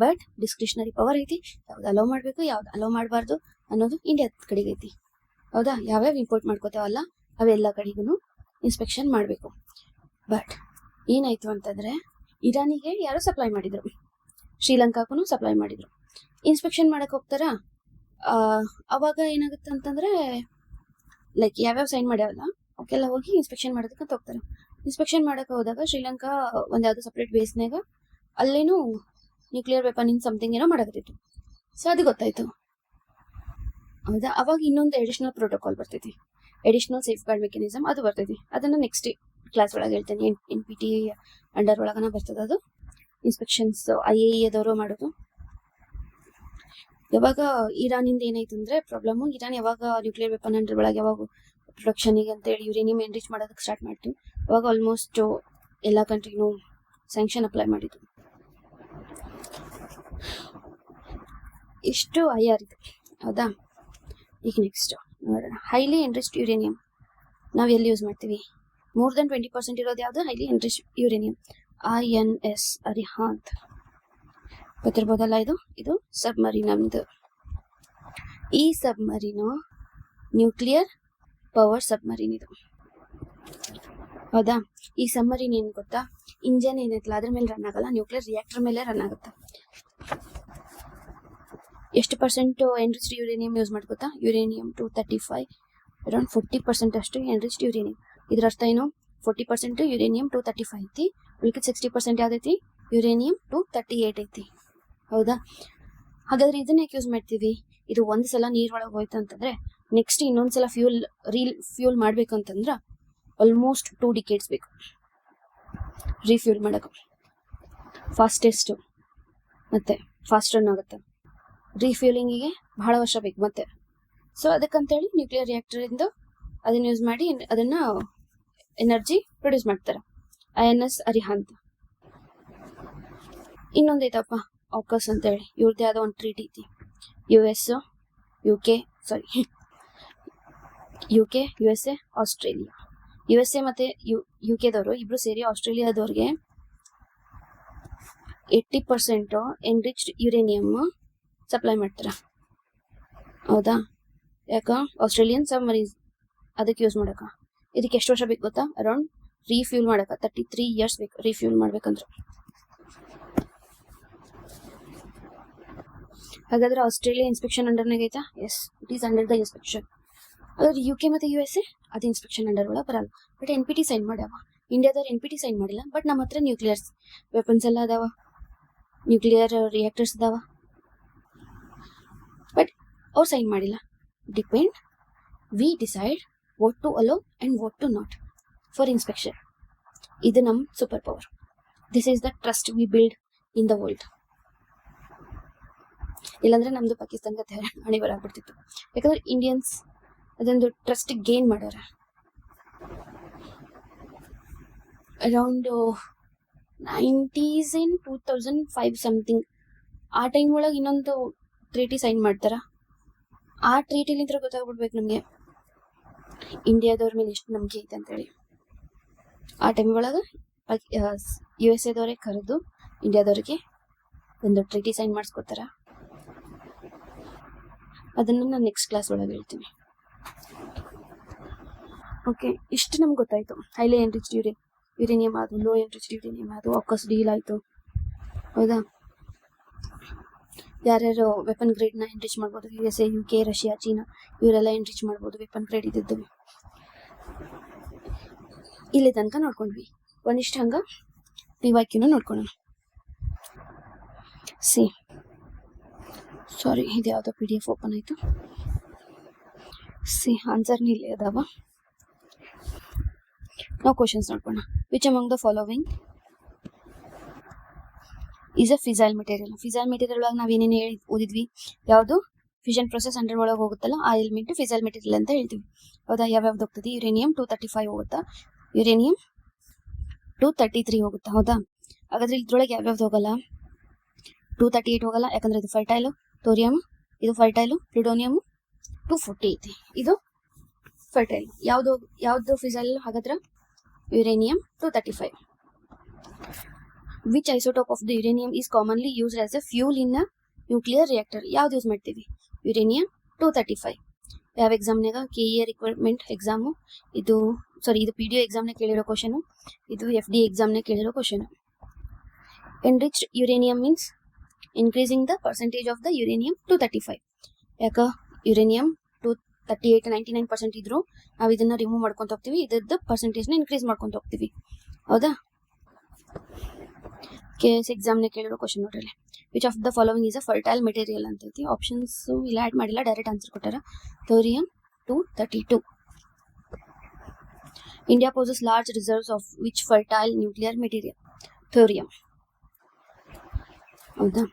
ಬಟ್ ಡಿಸ್ಕ್ರಿಷನರಿ ಪವರ್ ಐತಿ. ಯಾವ್ದು ಅಲೋ ಮಾಡಬೇಕು, ಯಾವ್ದು ಅಲೋ ಮಾಡಬಾರ್ದು ಅನ್ನೋದು ಇಂಡಿಯಾದ ಕಡೆಗೆ ಐತಿ. ಹೌದಾ, ಯಾವ್ಯಾವ ಇಂಪೋರ್ಟ್ ಮಾಡ್ಕೋತೇವಲ್ಲ ಅವೆಲ್ಲ ಕಡೆಗೂ ಇನ್ಸ್ಪೆಕ್ಷನ್ ಮಾಡಬೇಕು. ಬಟ್ ಏನಾಯ್ತು ಅಂತಂದ್ರೆ, ಇರಾನಿಗೆ ಯಾರೋ ಸಪ್ಲೈ ಮಾಡಿದ್ರು, ಶ್ರೀಲಂಕಾಗೂ ಸಪ್ಲೈ ಮಾಡಿದ್ರು. ಇನ್ಸ್ಪೆಕ್ಷನ್ ಮಾಡಕ್ ಹೋಗ್ತಾರ, ಅವಾಗ ಏನಾಗುತ್ತೆ ಅಂತಂದ್ರೆ, ಲೈಕ್ ಯಾವ್ಯಾವ ಸೈನ್ ಮಾಡ್ಯಾವಲ್ಲ ಅವಕ್ಕೆಲ್ಲ ಹೋಗಿ ಇನ್ಸ್ಪೆಕ್ಷನ್ ಮಾಡೋದಕ್ಕಂತ ಹೋಗ್ತಾರೆ. ಇನ್ಸ್ಪೆಕ್ಷನ್ ಮಾಡಕ್ಕೆ ಹೋದಾಗ ಶ್ರೀಲಂಕಾ ಒಂದು ಯಾವುದೋ ಸಪ್ರೇಟ್ ಬೇಸ್ನಾಗ ಅಲ್ಲೇನು ನ್ಯೂಕ್ಲಿಯರ್ ವೆಪನ್ ಇನ್ ಸಮಥಿಂಗ್ ಏನೋ ಮಾಡಕತ್ತಿತ್ತು. ಸೊ ಅದು ಗೊತ್ತಾಯ್ತು. ಹೌದಾ, ಅವಾಗ ಇನ್ನೊಂದು ಎಡಿಷನಲ್ ಪ್ರೋಟೋಕಾಲ್ ಬರ್ತೈತಿ, ಎಡಿಷನಲ್ ಸೇಫ್ ಗಾರ್ಡ್ ಮೆಕ್ಯಾನಿಸಮ್, ಅದು ಬರ್ತೈತಿ. ಅದನ್ನು ನೆಕ್ಸ್ಟ್ ಕ್ಲಾಸ್ ಒಳಗೆ ಹೇಳ್ತೇನೆ. NPT ಅಂಡರ್ ಒಳಗನ ಬರ್ತದೆ ಅದು. ಇನ್ಸ್ಪೆಕ್ಷನ್ಸ್ IAEA ಮಾಡೋದು. ಯಾವಾಗ ಇರಾನಿಂದ ಏನಾಯ್ತು ಅಂದ್ರೆ ಪ್ರಾಬ್ಲಮ್, ಇರಾನ್ ಯಾವಾಗ ನ್ಯೂಕ್ಲಿಯರ್ ವೆಪನ್ ಅಂಡರ್ ಒಳಗೆ ಯಾವಾಗ ಪ್ರೊಡಕ್ಷನಿಗೆ ಅಂತೇಳಿ ಯುರೇನಿಯಂ ಎನ್ರಿಚ್ ಮಾಡೋದಕ್ಕೆ ಸ್ಟಾರ್ಟ್ ಮಾಡ್ತೀವಿ, ಅವಾಗ ಆಲ್ಮೋಸ್ಟ್ ಎಲ್ಲ ಕಂಟ್ರಿನೂ ಸ್ಯಾಂಕ್ಷನ್ ಅಪ್ಲೈ ಮಾಡಿದ್ರು. ಇಷ್ಟು IR ಇದೆ. ಹೌದಾ, ಈಗ ನೆಕ್ಸ್ಟ್ ನೋಡೋಣ. ಹೈಲಿ ಎನ್ರಿಚ್ಡ್ ಯುರೇನಿಯಂ ನಾವು ಎಲ್ಲಿ ಯೂಸ್ ಮಾಡ್ತೀವಿ? ಮೋರ್ ದೆನ್ 20% ಇರೋದು ಯಾವುದು? Highly enriched uranium, INS ಅರಿಹಾಂತ್. ಗೊತ್ತಿರ್ಬೋದಲ್ಲ, ಇದು ಸಬ್ಮರೀನ್ ನಮ್ದು. ಈ ಸಬ್ಮರೀನು ನ್ಯೂಕ್ಲಿಯರ್ ಪವರ್ ಸಬ್ಮರೀನ್ ಇದು. ಹೌದಾ, ಈ ಸಬ್ಮರೀನ್ ಏನು ಗೊತ್ತಾ, ಇಂಜನ್ ಏನೈತಲ್ಲ ಅದ್ರ ಮೇಲೆ ರನ್ ಆಗಲ್ಲ, ನ್ಯೂಕ್ಲಿಯರ್ ರಿಯಾಕ್ಟರ್ ಮೇಲೆ ರನ್ ಆಗುತ್ತೆ. ಎಷ್ಟು % ಎನ್ರಿಚ್ಡ್ ಯುರೇನಿಯಂ ಯೂಸ್ ಮಾಡ್ಕೊತಾ? ಯುರೇನಿಯಂ 235, ಅರೌಂಡ್ 40% ಅಷ್ಟು ಎನ್ರಿಚ್ಡ್ ಯುರೇನಿಯಂ. ಇದ್ರ ಅರ್ಥ ಏನು? 40% ಯುರೇನಿಯಂ 235 ಐತಿ, ಉಳಿದ 60% ಯಾವ್ದೈತಿ? ಯುರೇನಿಯಂ 238 ಐತಿ. ಹೌದಾ, ಹಾಗಾದ್ರೆ ಇದನ್ನ ಯಾಕೆ ಯೂಸ್ ಮಾಡ್ತೀವಿ? ಇದು ಒಂದು ಸಲ ನೀರೊಳಗೆ ಹೋಯ್ತು ಅಂತಂದ್ರೆ ನೆಕ್ಸ್ಟ್ ಇನ್ನೊಂದ್ಸಲ ಫ್ಯೂಲ್ ಮಾಡ್ಬೇಕಂತಂದ್ರ ಆಲ್ಮೋಸ್ಟ್ 2 decades ಬೇಕು ರೀಫ್ಯೂಲ್ ಮಾಡಕ್ಕೆ. ಫಾಸ್ಟೆಸ್ಟ್ ಮತ್ತೆ ಫಾಸ್ಟ್ ರನ್ ಆಗುತ್ತೆ, ರೀಫ್ಯೂಲಿಂಗಿಗೆ ಬಹಳ ವರ್ಷ ಬೇಕು ಮತ್ತೆ. ಸೊ ಅದಕ್ಕಂತೇಳಿ ನ್ಯೂಕ್ಲಿಯರ್ ರಿಯಾಕ್ಟರಿಂದ ಅದನ್ನ ಯೂಸ್ ಮಾಡಿ ಅದನ್ನ ಎನರ್ಜಿ ಪ್ರೊಡ್ಯೂಸ್ ಮಾಡ್ತಾರೆ. INS ಅರಿಹಾಂತ್. ಇನ್ನೊಂದೈತಪ್ಪ ಆಕಸ್ ಅಂತೇಳಿ, ಇವ್ರದ್ದು ಯಾವುದೋ ಒಂದು ಟ್ರೀಟಿ ಐತಿ. US, USA, Australia. USA ಮತ್ತೆ UKದವರು ಇಬ್ರು ಸೇರಿ ಆಸ್ಟ್ರೇಲಿಯಾದವ್ರಿಗೆ 80% ಎನ್ರಿಚ್ಡ್ ಯುರೇನಿಯಂ ಸಪ್ಲೈ ಮಾಡ್ತಾರೆ. ಹೌದಾ, ಯಾಕ? ಆಸ್ಟ್ರೇಲಿಯನ್ ಸಬ್ಮರೀನ್ಸ್ ಅದಕ್ಕೆ ಯೂಸ್ ಮಾಡಕ. ಇದಕ್ಕೆ ಎಷ್ಟು ವರ್ಷ ಬೇಕು ಗೊತ್ತಾ? ಅರೌಂಡ್ ರೀಫ್ಯೂಲ್ ಮಾಡಕ 33 years ಬೇಕು ರೀಫ್ಯೂಲ್ ಮಾಡ್ಬೇಕಂದ್ರೆ. ಹಾಗಾದ್ರೆ ಆಸ್ಟ್ರೇಲಿಯಾ ಇನ್ಸ್ಪೆಕ್ಷನ್ ಅಂಡರ್ನಾಗ ಐತಾ? Yes, it is under the inspection. ಅದ್ರ UK ಮತ್ತೆ USA ಅದು ಇನ್ಸ್ಪೆಕ್ಷನ್ ಅಂಡರ್ ಒಳಗೆ ಬರಲ್ಲ. ಬಟ್ NPT ಸೈನ್ ಮಾಡ್ಯಾವ. ಇಂಡಿಯಾದವ್ರು NPT ಸೈನ್ ಮಾಡಿಲ್ಲ, ಬಟ್ ನಮ್ಮ ಹತ್ರ ನ್ಯೂಕ್ಲಿಯರ್ ವೆಪನ್ಸ್ ಎಲ್ಲ ಅದಾವ, ನ್ಯೂಕ್ಲಿಯರ್ ರಿಯಾಕ್ಟರ್ಸ್ ಅದಾವ, ಬಟ್ ಅವ್ರು ಸೈನ್ ಮಾಡಿಲ್ಲ. Depend, we decide what to allow and what to not for inspection. ಇದು ನಮ್ಮ super power. This is the trust we build in the world. ಇಲ್ಲಾಂದ್ರೆ ನಮ್ದು ಪಾಕಿಸ್ತಾನ್ಗೆ ಹಣೆ ಬರಾಗ್ಬಿಡ್ತಿತ್ತು. ಯಾಕಂದ್ರೆ ಇಂಡಿಯನ್ಸ್ ಅದೊಂದು ಟ್ರಸ್ಟ್ ಗೇನ್ ಮಾಡ್ಯಾರ. ಅರೌಂಡ್ 90s in 2005 ಸಮಥಿಂಗ್ ಆ ಟೈಮ್ ಒಳಗೆ ಇನ್ನೊಂದು ಟ್ರೀಟಿ ಸೈನ್ ಮಾಡ್ತಾರ. ಆ ಟ್ರೀಟಿಲಿಂದ ಗೊತ್ತಾಗ್ಬಿಡ್ಬೇಕು ನಮಗೆ ಇಂಡಿಯಾದವ್ರ ಮೇಲೆ ಎಷ್ಟು ನಂಬಿಕೆ ಐತೆ ಅಂತೇಳಿ. ಆ ಟೈಮ್ ಒಳಗೆ USA ದವರೇ ಕರೆದು ಇಂಡಿಯಾದವ್ರಿಗೆ ಒಂದು ಟ್ರೀಟಿ ಸೈನ್ ಮಾಡಿಸ್ಕೊತಾರ. ಅದನ್ನು ನಾನು ನೆಕ್ಸ್ಟ್ ಕ್ಲಾಸ್ ಒಳಗೆ ಹೇಳ್ತೀನಿ. ಓಕೆ, ಇಷ್ಟು ನಮ್ಗೆ ಗೊತ್ತಾಯ್ತು. ಹೈಲಿ ಎನ್ರಿಚ್ಡ್ ಯುರೇನಿಯಂ ಅದು, ಲೋ ಎನ್ರಿಚ್ಡ್ ಯುರೇನಿಯಂ ಅದು, ಆಕಸ್ ಡೀಲ್ ಆಯಿತು. ಹೌದಾ, ಯಾರ್ಯಾರು ವೆಪನ್ ಗ್ರೇಡ್ನ ಎನ್ರಿಚ್ ಮಾಡ್ಬೋದು? USA, UK, ರಷ್ಯಾ, ಚೀನಾ ಇವರೆಲ್ಲ ಎನ್ರಿಚ್ ಮಾಡ್ಬೋದು ವೆಪನ್ ಗ್ರೇಡ್ ಇದ್ದಿದ್ದು. ಇಲ್ಲಿ ತನಕ ನೋಡ್ಕೊಂಡ್ವಿ. ಒಂದಿಷ್ಟು ಹಂಗೆ PYQನೂ ನೋಡ್ಕೊಳ್ಳೋಣ. ಸಾರಿ, ಇದು ಯಾವುದೋ PDF ಓಪನ್ ಆಯಿತು. ಆನ್ಸರ್ನ ಇಲ್ಲೇ ಅದಾವ. ನಾವು ಕ್ವಶನ್ಸ್ ನೋಡ್ಕೋಣ. Which among the following is a fissile material? Fissile material ಒಳಗೆ ನಾವೇನೇನು ಓದಿದ್ವಿ? ಯಾವುದು ಫಿಷನ್ ಪ್ರೊಸೆಸ್ ಅಂಡರ್ ಒಳಗೆ ಹೋಗುತ್ತಲ್ಲ ಆ ಎಲಿಮೆಂಟ್ ಫಿಸೈಲ್ ಮೆಟೀರಿಯಲ್ ಅಂತ ಹೇಳ್ತೀವಿ. ಹೌದಾ, ಯಾವ್ಯಾವ್ದು ಹೋಗ್ತದೆ? ಯುರೇನಿಯಂ 235 ಹೋಗುತ್ತಾ? ಯುರೇನಿಯಂ 233 ಹೋಗುತ್ತೆ. ಹೌದಾ, ಹಾಗಾದ್ರೆ ಇದ್ರೊಳಗೆ ಯಾವ್ಯಾವ್ದು ಹೋಗಲ್ಲ? 238 ಹೋಗಲ್ಲ, ಯಾಕಂದ್ರೆ ಇದು ಫರ್ಟೈಲು. ಥೋರಿಯಮ್ ಇದು ಫರ್ಟೈಲು. ಪ್ಲೂಟೋನಿಯಮ್ 240 ಐತಿ, ಇದು ಫರ್ಟೈಲ್. ಯಾವ್ದು ಫಿಸೈಲ್? ಹಾಗಾದ್ರೆ uranium 235. Which isotope of the uranium is commonly used as a fuel in a nuclear reactor? ಯಾವ್ದು ಯೂಸ್ ಮಾಡ್ತೀವಿ? ಯುರೇನಿಯಂ 235. ಯಾವ ಎಕ್ಸಾಮ್ನಾಗ? KE requirement exam. ಇದು PDO ಎಕ್ಸಾಮ್ನ ಕೇಳಿರೋ ಕ್ವಶನು. ಇದು FD ಎಕ್ಸಾಮ್ನ ಕೇಳಿರೋ question. Enriched uranium means increasing the percentage of the uranium 235. ಯಾಕ? ಯುರೇನಿಯಂ 238 99% ಇದ್ರು ನಾವು ಇದನ್ನ ರಿಮೂವ್ ಮಾಡ್ಕೊಂತ ಹೋಗ್ತೀವಿ, ಇದ್ರದ್ದು ಪರ್ಸೆಂಟೇಜ್ನ ಇನ್ಕ್ರೀಸ್ ಮಾಡ್ಕೊಂತ ಹೋಗ್ತೀವಿ. ಹೌದಾ? KS ಎಕ್ಸಾಮ್ನ ಕೇಳಿರೋ ಕ್ವಶನ್ ನೋಡ್ರಿ. Which of the following is a fertile material ಅಂತೈತಿ. ಆಪ್ಷನ್ಸ್ ಇಲ್ಲ ಆ್ಯಡ್ ಮಾಡಿಲ್ಲ, ಡೈರೆಕ್ಟ್ ಆನ್ಸರ್ ಕೊಟ್ಟಾರ. Thorium 232. India possess large reserves of which fertile nuclear material? Thorium. ಹೌದಾ,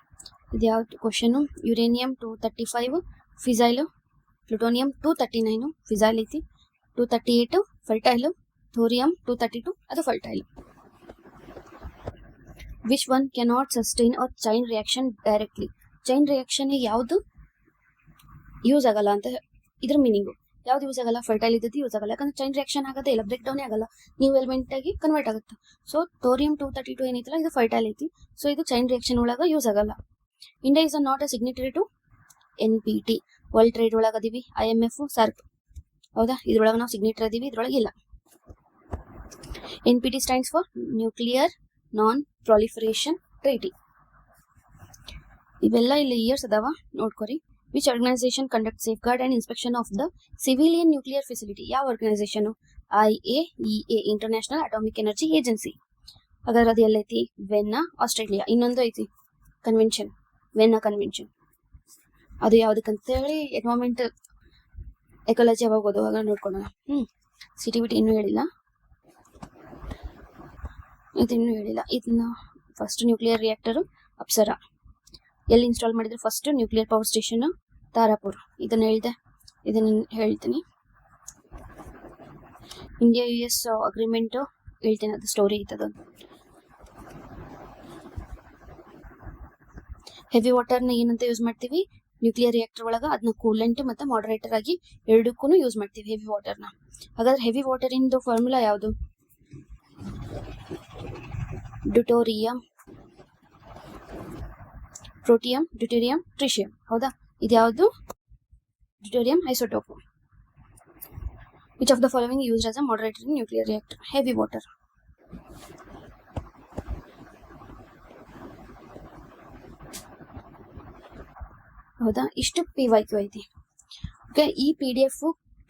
ಇದು ಯಾವ್ದು question? Uranium 235 fissile. Plutonium 239 fissile ಐತಿ. 238 ಫರ್ಟೈಲು. ಥೋರಿಯಂ 232 ಅದು fertile. Which one cannot sustain a chain reaction directly? Chain reaction ಯಾವುದು use ಆಗಲ್ಲ ಅಂತ ಇದ್ರ ಮೀನಿಂಗು. ಯಾವ್ದು ಯೂಸ್ ಆಗಲ್ಲ? ಫರ್ಟೈಲ್ ಇದ್ದದ್ದು ಯೂಸ್ ಆಗಲ್ಲ, ಯಾಕಂದ್ರೆ ಚೈನ್ ರಿಯಾಕ್ಷನ್ ಆಗೋದೇ ಇಲ್ಲ, ಬ್ರೇಕ್ ಡೌನೇ ಆಗಲ್ಲ, ನ್ಯೂ ಎಲಿಮೆಂಟ್ ಆಗಿ ಕನ್ವರ್ಟ್ ಆಗುತ್ತೆ. ಸೊ ಥೋರಿಯಂ 232 ಏನೈತಲ್ಲ ಇದು ಫರ್ಟೈಲ್ ಐತಿ. ಸೊ ಇದು ಚೈನ್ ರಿಯಾಕ್ಷನ್ ಒಳಗೆ ಯೂಸ್ ಆಗಲ್ಲ. India is not a signatory to NPT. World trade ಒಳಗೆ ಅದೀವಿ, IMF, SAARC. ಹೌದಾ, ಇದ್ರೊಳಗೆ ನಾವು ಸಿಗ್ನೇಟರ್ ಅದೀವಿ, ಇದ್ರೊಳಗೆ ಇಲ್ಲ. NPT stands for nuclear non proliferation treaty. ಇವೆಲ್ಲ ಇಲ್ಲಿ ಇಯರ್ಸ್ ಅದಾವ, ನೋಡ್ಕೊರಿ. Which organisation conduct safeguard and inspection of the civilian nuclear facility? ಯಾವ organisation? IAEA international atomic energy agency. ಹಾಗಾದ್ರೆ ಅದು ಎಲ್ಲೈತಿ? ವೆನ್ನಾ, ಆಸ್ಟ್ರೇಲಿಯಾ. ಇನ್ನೊಂದು ಐತಿ ಕನ್ವೆನ್ಷನ್, ವೆನ್ನಾ ಕನ್ವೆನ್ಷನ್. ಅದು ಯಾವುದಕ್ಕಂತೇಳಿ ಎನ್ವೈರನ್ಮೆಂಟ್ ಎಕಾಲಜಿ ಯಾವಾಗ ಓದುವಾಗ ನೋಡ್ಕೊಳ್ಳೋಣ. CTBT ಇನ್ನೂ ಹೇಳಿಲ್ಲ, ಇದನ್ನ ಫಸ್ಟ್ ನ್ಯೂಕ್ಲಿಯರ್ ರಿಯಾಕ್ಟರ್ ಅಪ್ಸರಾ. ಎಲ್ಲಿ ಇನ್ಸ್ಟಾಲ್ ಮಾಡಿದ್ರು? First nuclear power station Tarapur. ಇದನ್ನ ಹೇಳ್ತೀನಿ. ಇಂಡಿಯಾ US ಅಗ್ರಿಮೆಂಟ್ ಹೇಳ್ತೀನಿ, ಅದು ಸ್ಟೋರಿ ಐತದ. ಹೆವಿ ವಾಟರ್ನ ಏನಂತ ಯೂಸ್ ಮಾಡ್ತೀವಿ? ನ್ಯೂಕ್ಲಿಯರ್ ರಿಯಾಕ್ಟರ್ ಒಳಗೆ ಅದನ್ನ ಕೂಲೆಂಟ್ ಮತ್ತು ಮಾಡರೇಟರ್ ಆಗಿ ಎರಡಕ್ಕೂ ಯೂಸ್ ಮಾಡ್ತೀವಿ ಹೆವಿ ವಾಟರ್ನ. ಹಾಗಾದ್ರೆ ಹೆವಿ ವಾಟರ್ ಇಂದು ಫಾರ್ಮುಲಾ ಯಾವುದು? Deuterium, protium, deuterium, tritium. ಹೌದಾ, ಇದ್ಯಾವುದು? Deuterium isotope. Which of the following used as a moderator in nuclear reactor? Heavy water. ಹೌದಾ, ಇಷ್ಟು PYQ ಐತಿ. ಓಕೆ, ಈ PDF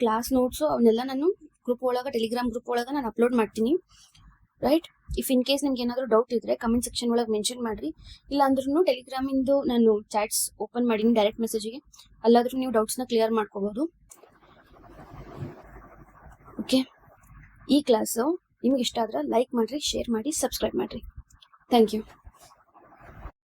ಕ್ಲಾಸ್ ನೋಟ್ಸು ಅವನ್ನೆಲ್ಲ ನಾನು ಗ್ರೂಪ್ ಒಳಗೆ, ಟೆಲಿಗ್ರಾಮ್ ಗ್ರೂಪ್ ಒಳಗೆ ನಾನು ಅಪ್ಲೋಡ್ ಮಾಡ್ತೀನಿ. ರೈಟ್? ಇಫ್ ಇನ್ ಕೇಸ್ ನಿಮ್ಗೆ ಏನಾದರೂ ಡೌಟ್ ಇದ್ರೆ ಕಮೆಂಟ್ ಸೆಕ್ಷನ್ ಒಳಗೆ ಮೆನ್ಷನ್ ಮಾಡಿರಿ. ಇಲ್ಲ ಅಂದ್ರೂ ಟೆಲಿಗ್ರಾಮಿಂದು ನಾನು ಚಾಟ್ಸ್ ಓಪನ್ ಮಾಡೀನಿ ಡೈರೆಕ್ಟ್ ಮೆಸೇಜಿಗೆ, ಅಲ್ಲಾದ್ರೂ ನೀವು ಡೌಟ್ಸ್ನ ಕ್ಲಿಯರ್ ಮಾಡ್ಕೋಬೋದು. ಓಕೆ, ಈ ಕ್ಲಾಸು ನಿಮ್ಗೆ ಇಷ್ಟ ಆದ್ರೆ ಲೈಕ್ ಮಾಡಿರಿ, ಶೇರ್ ಮಾಡಿ, ಸಬ್ಸ್ಕ್ರೈಬ್ ಮಾಡಿರಿ. Thank you.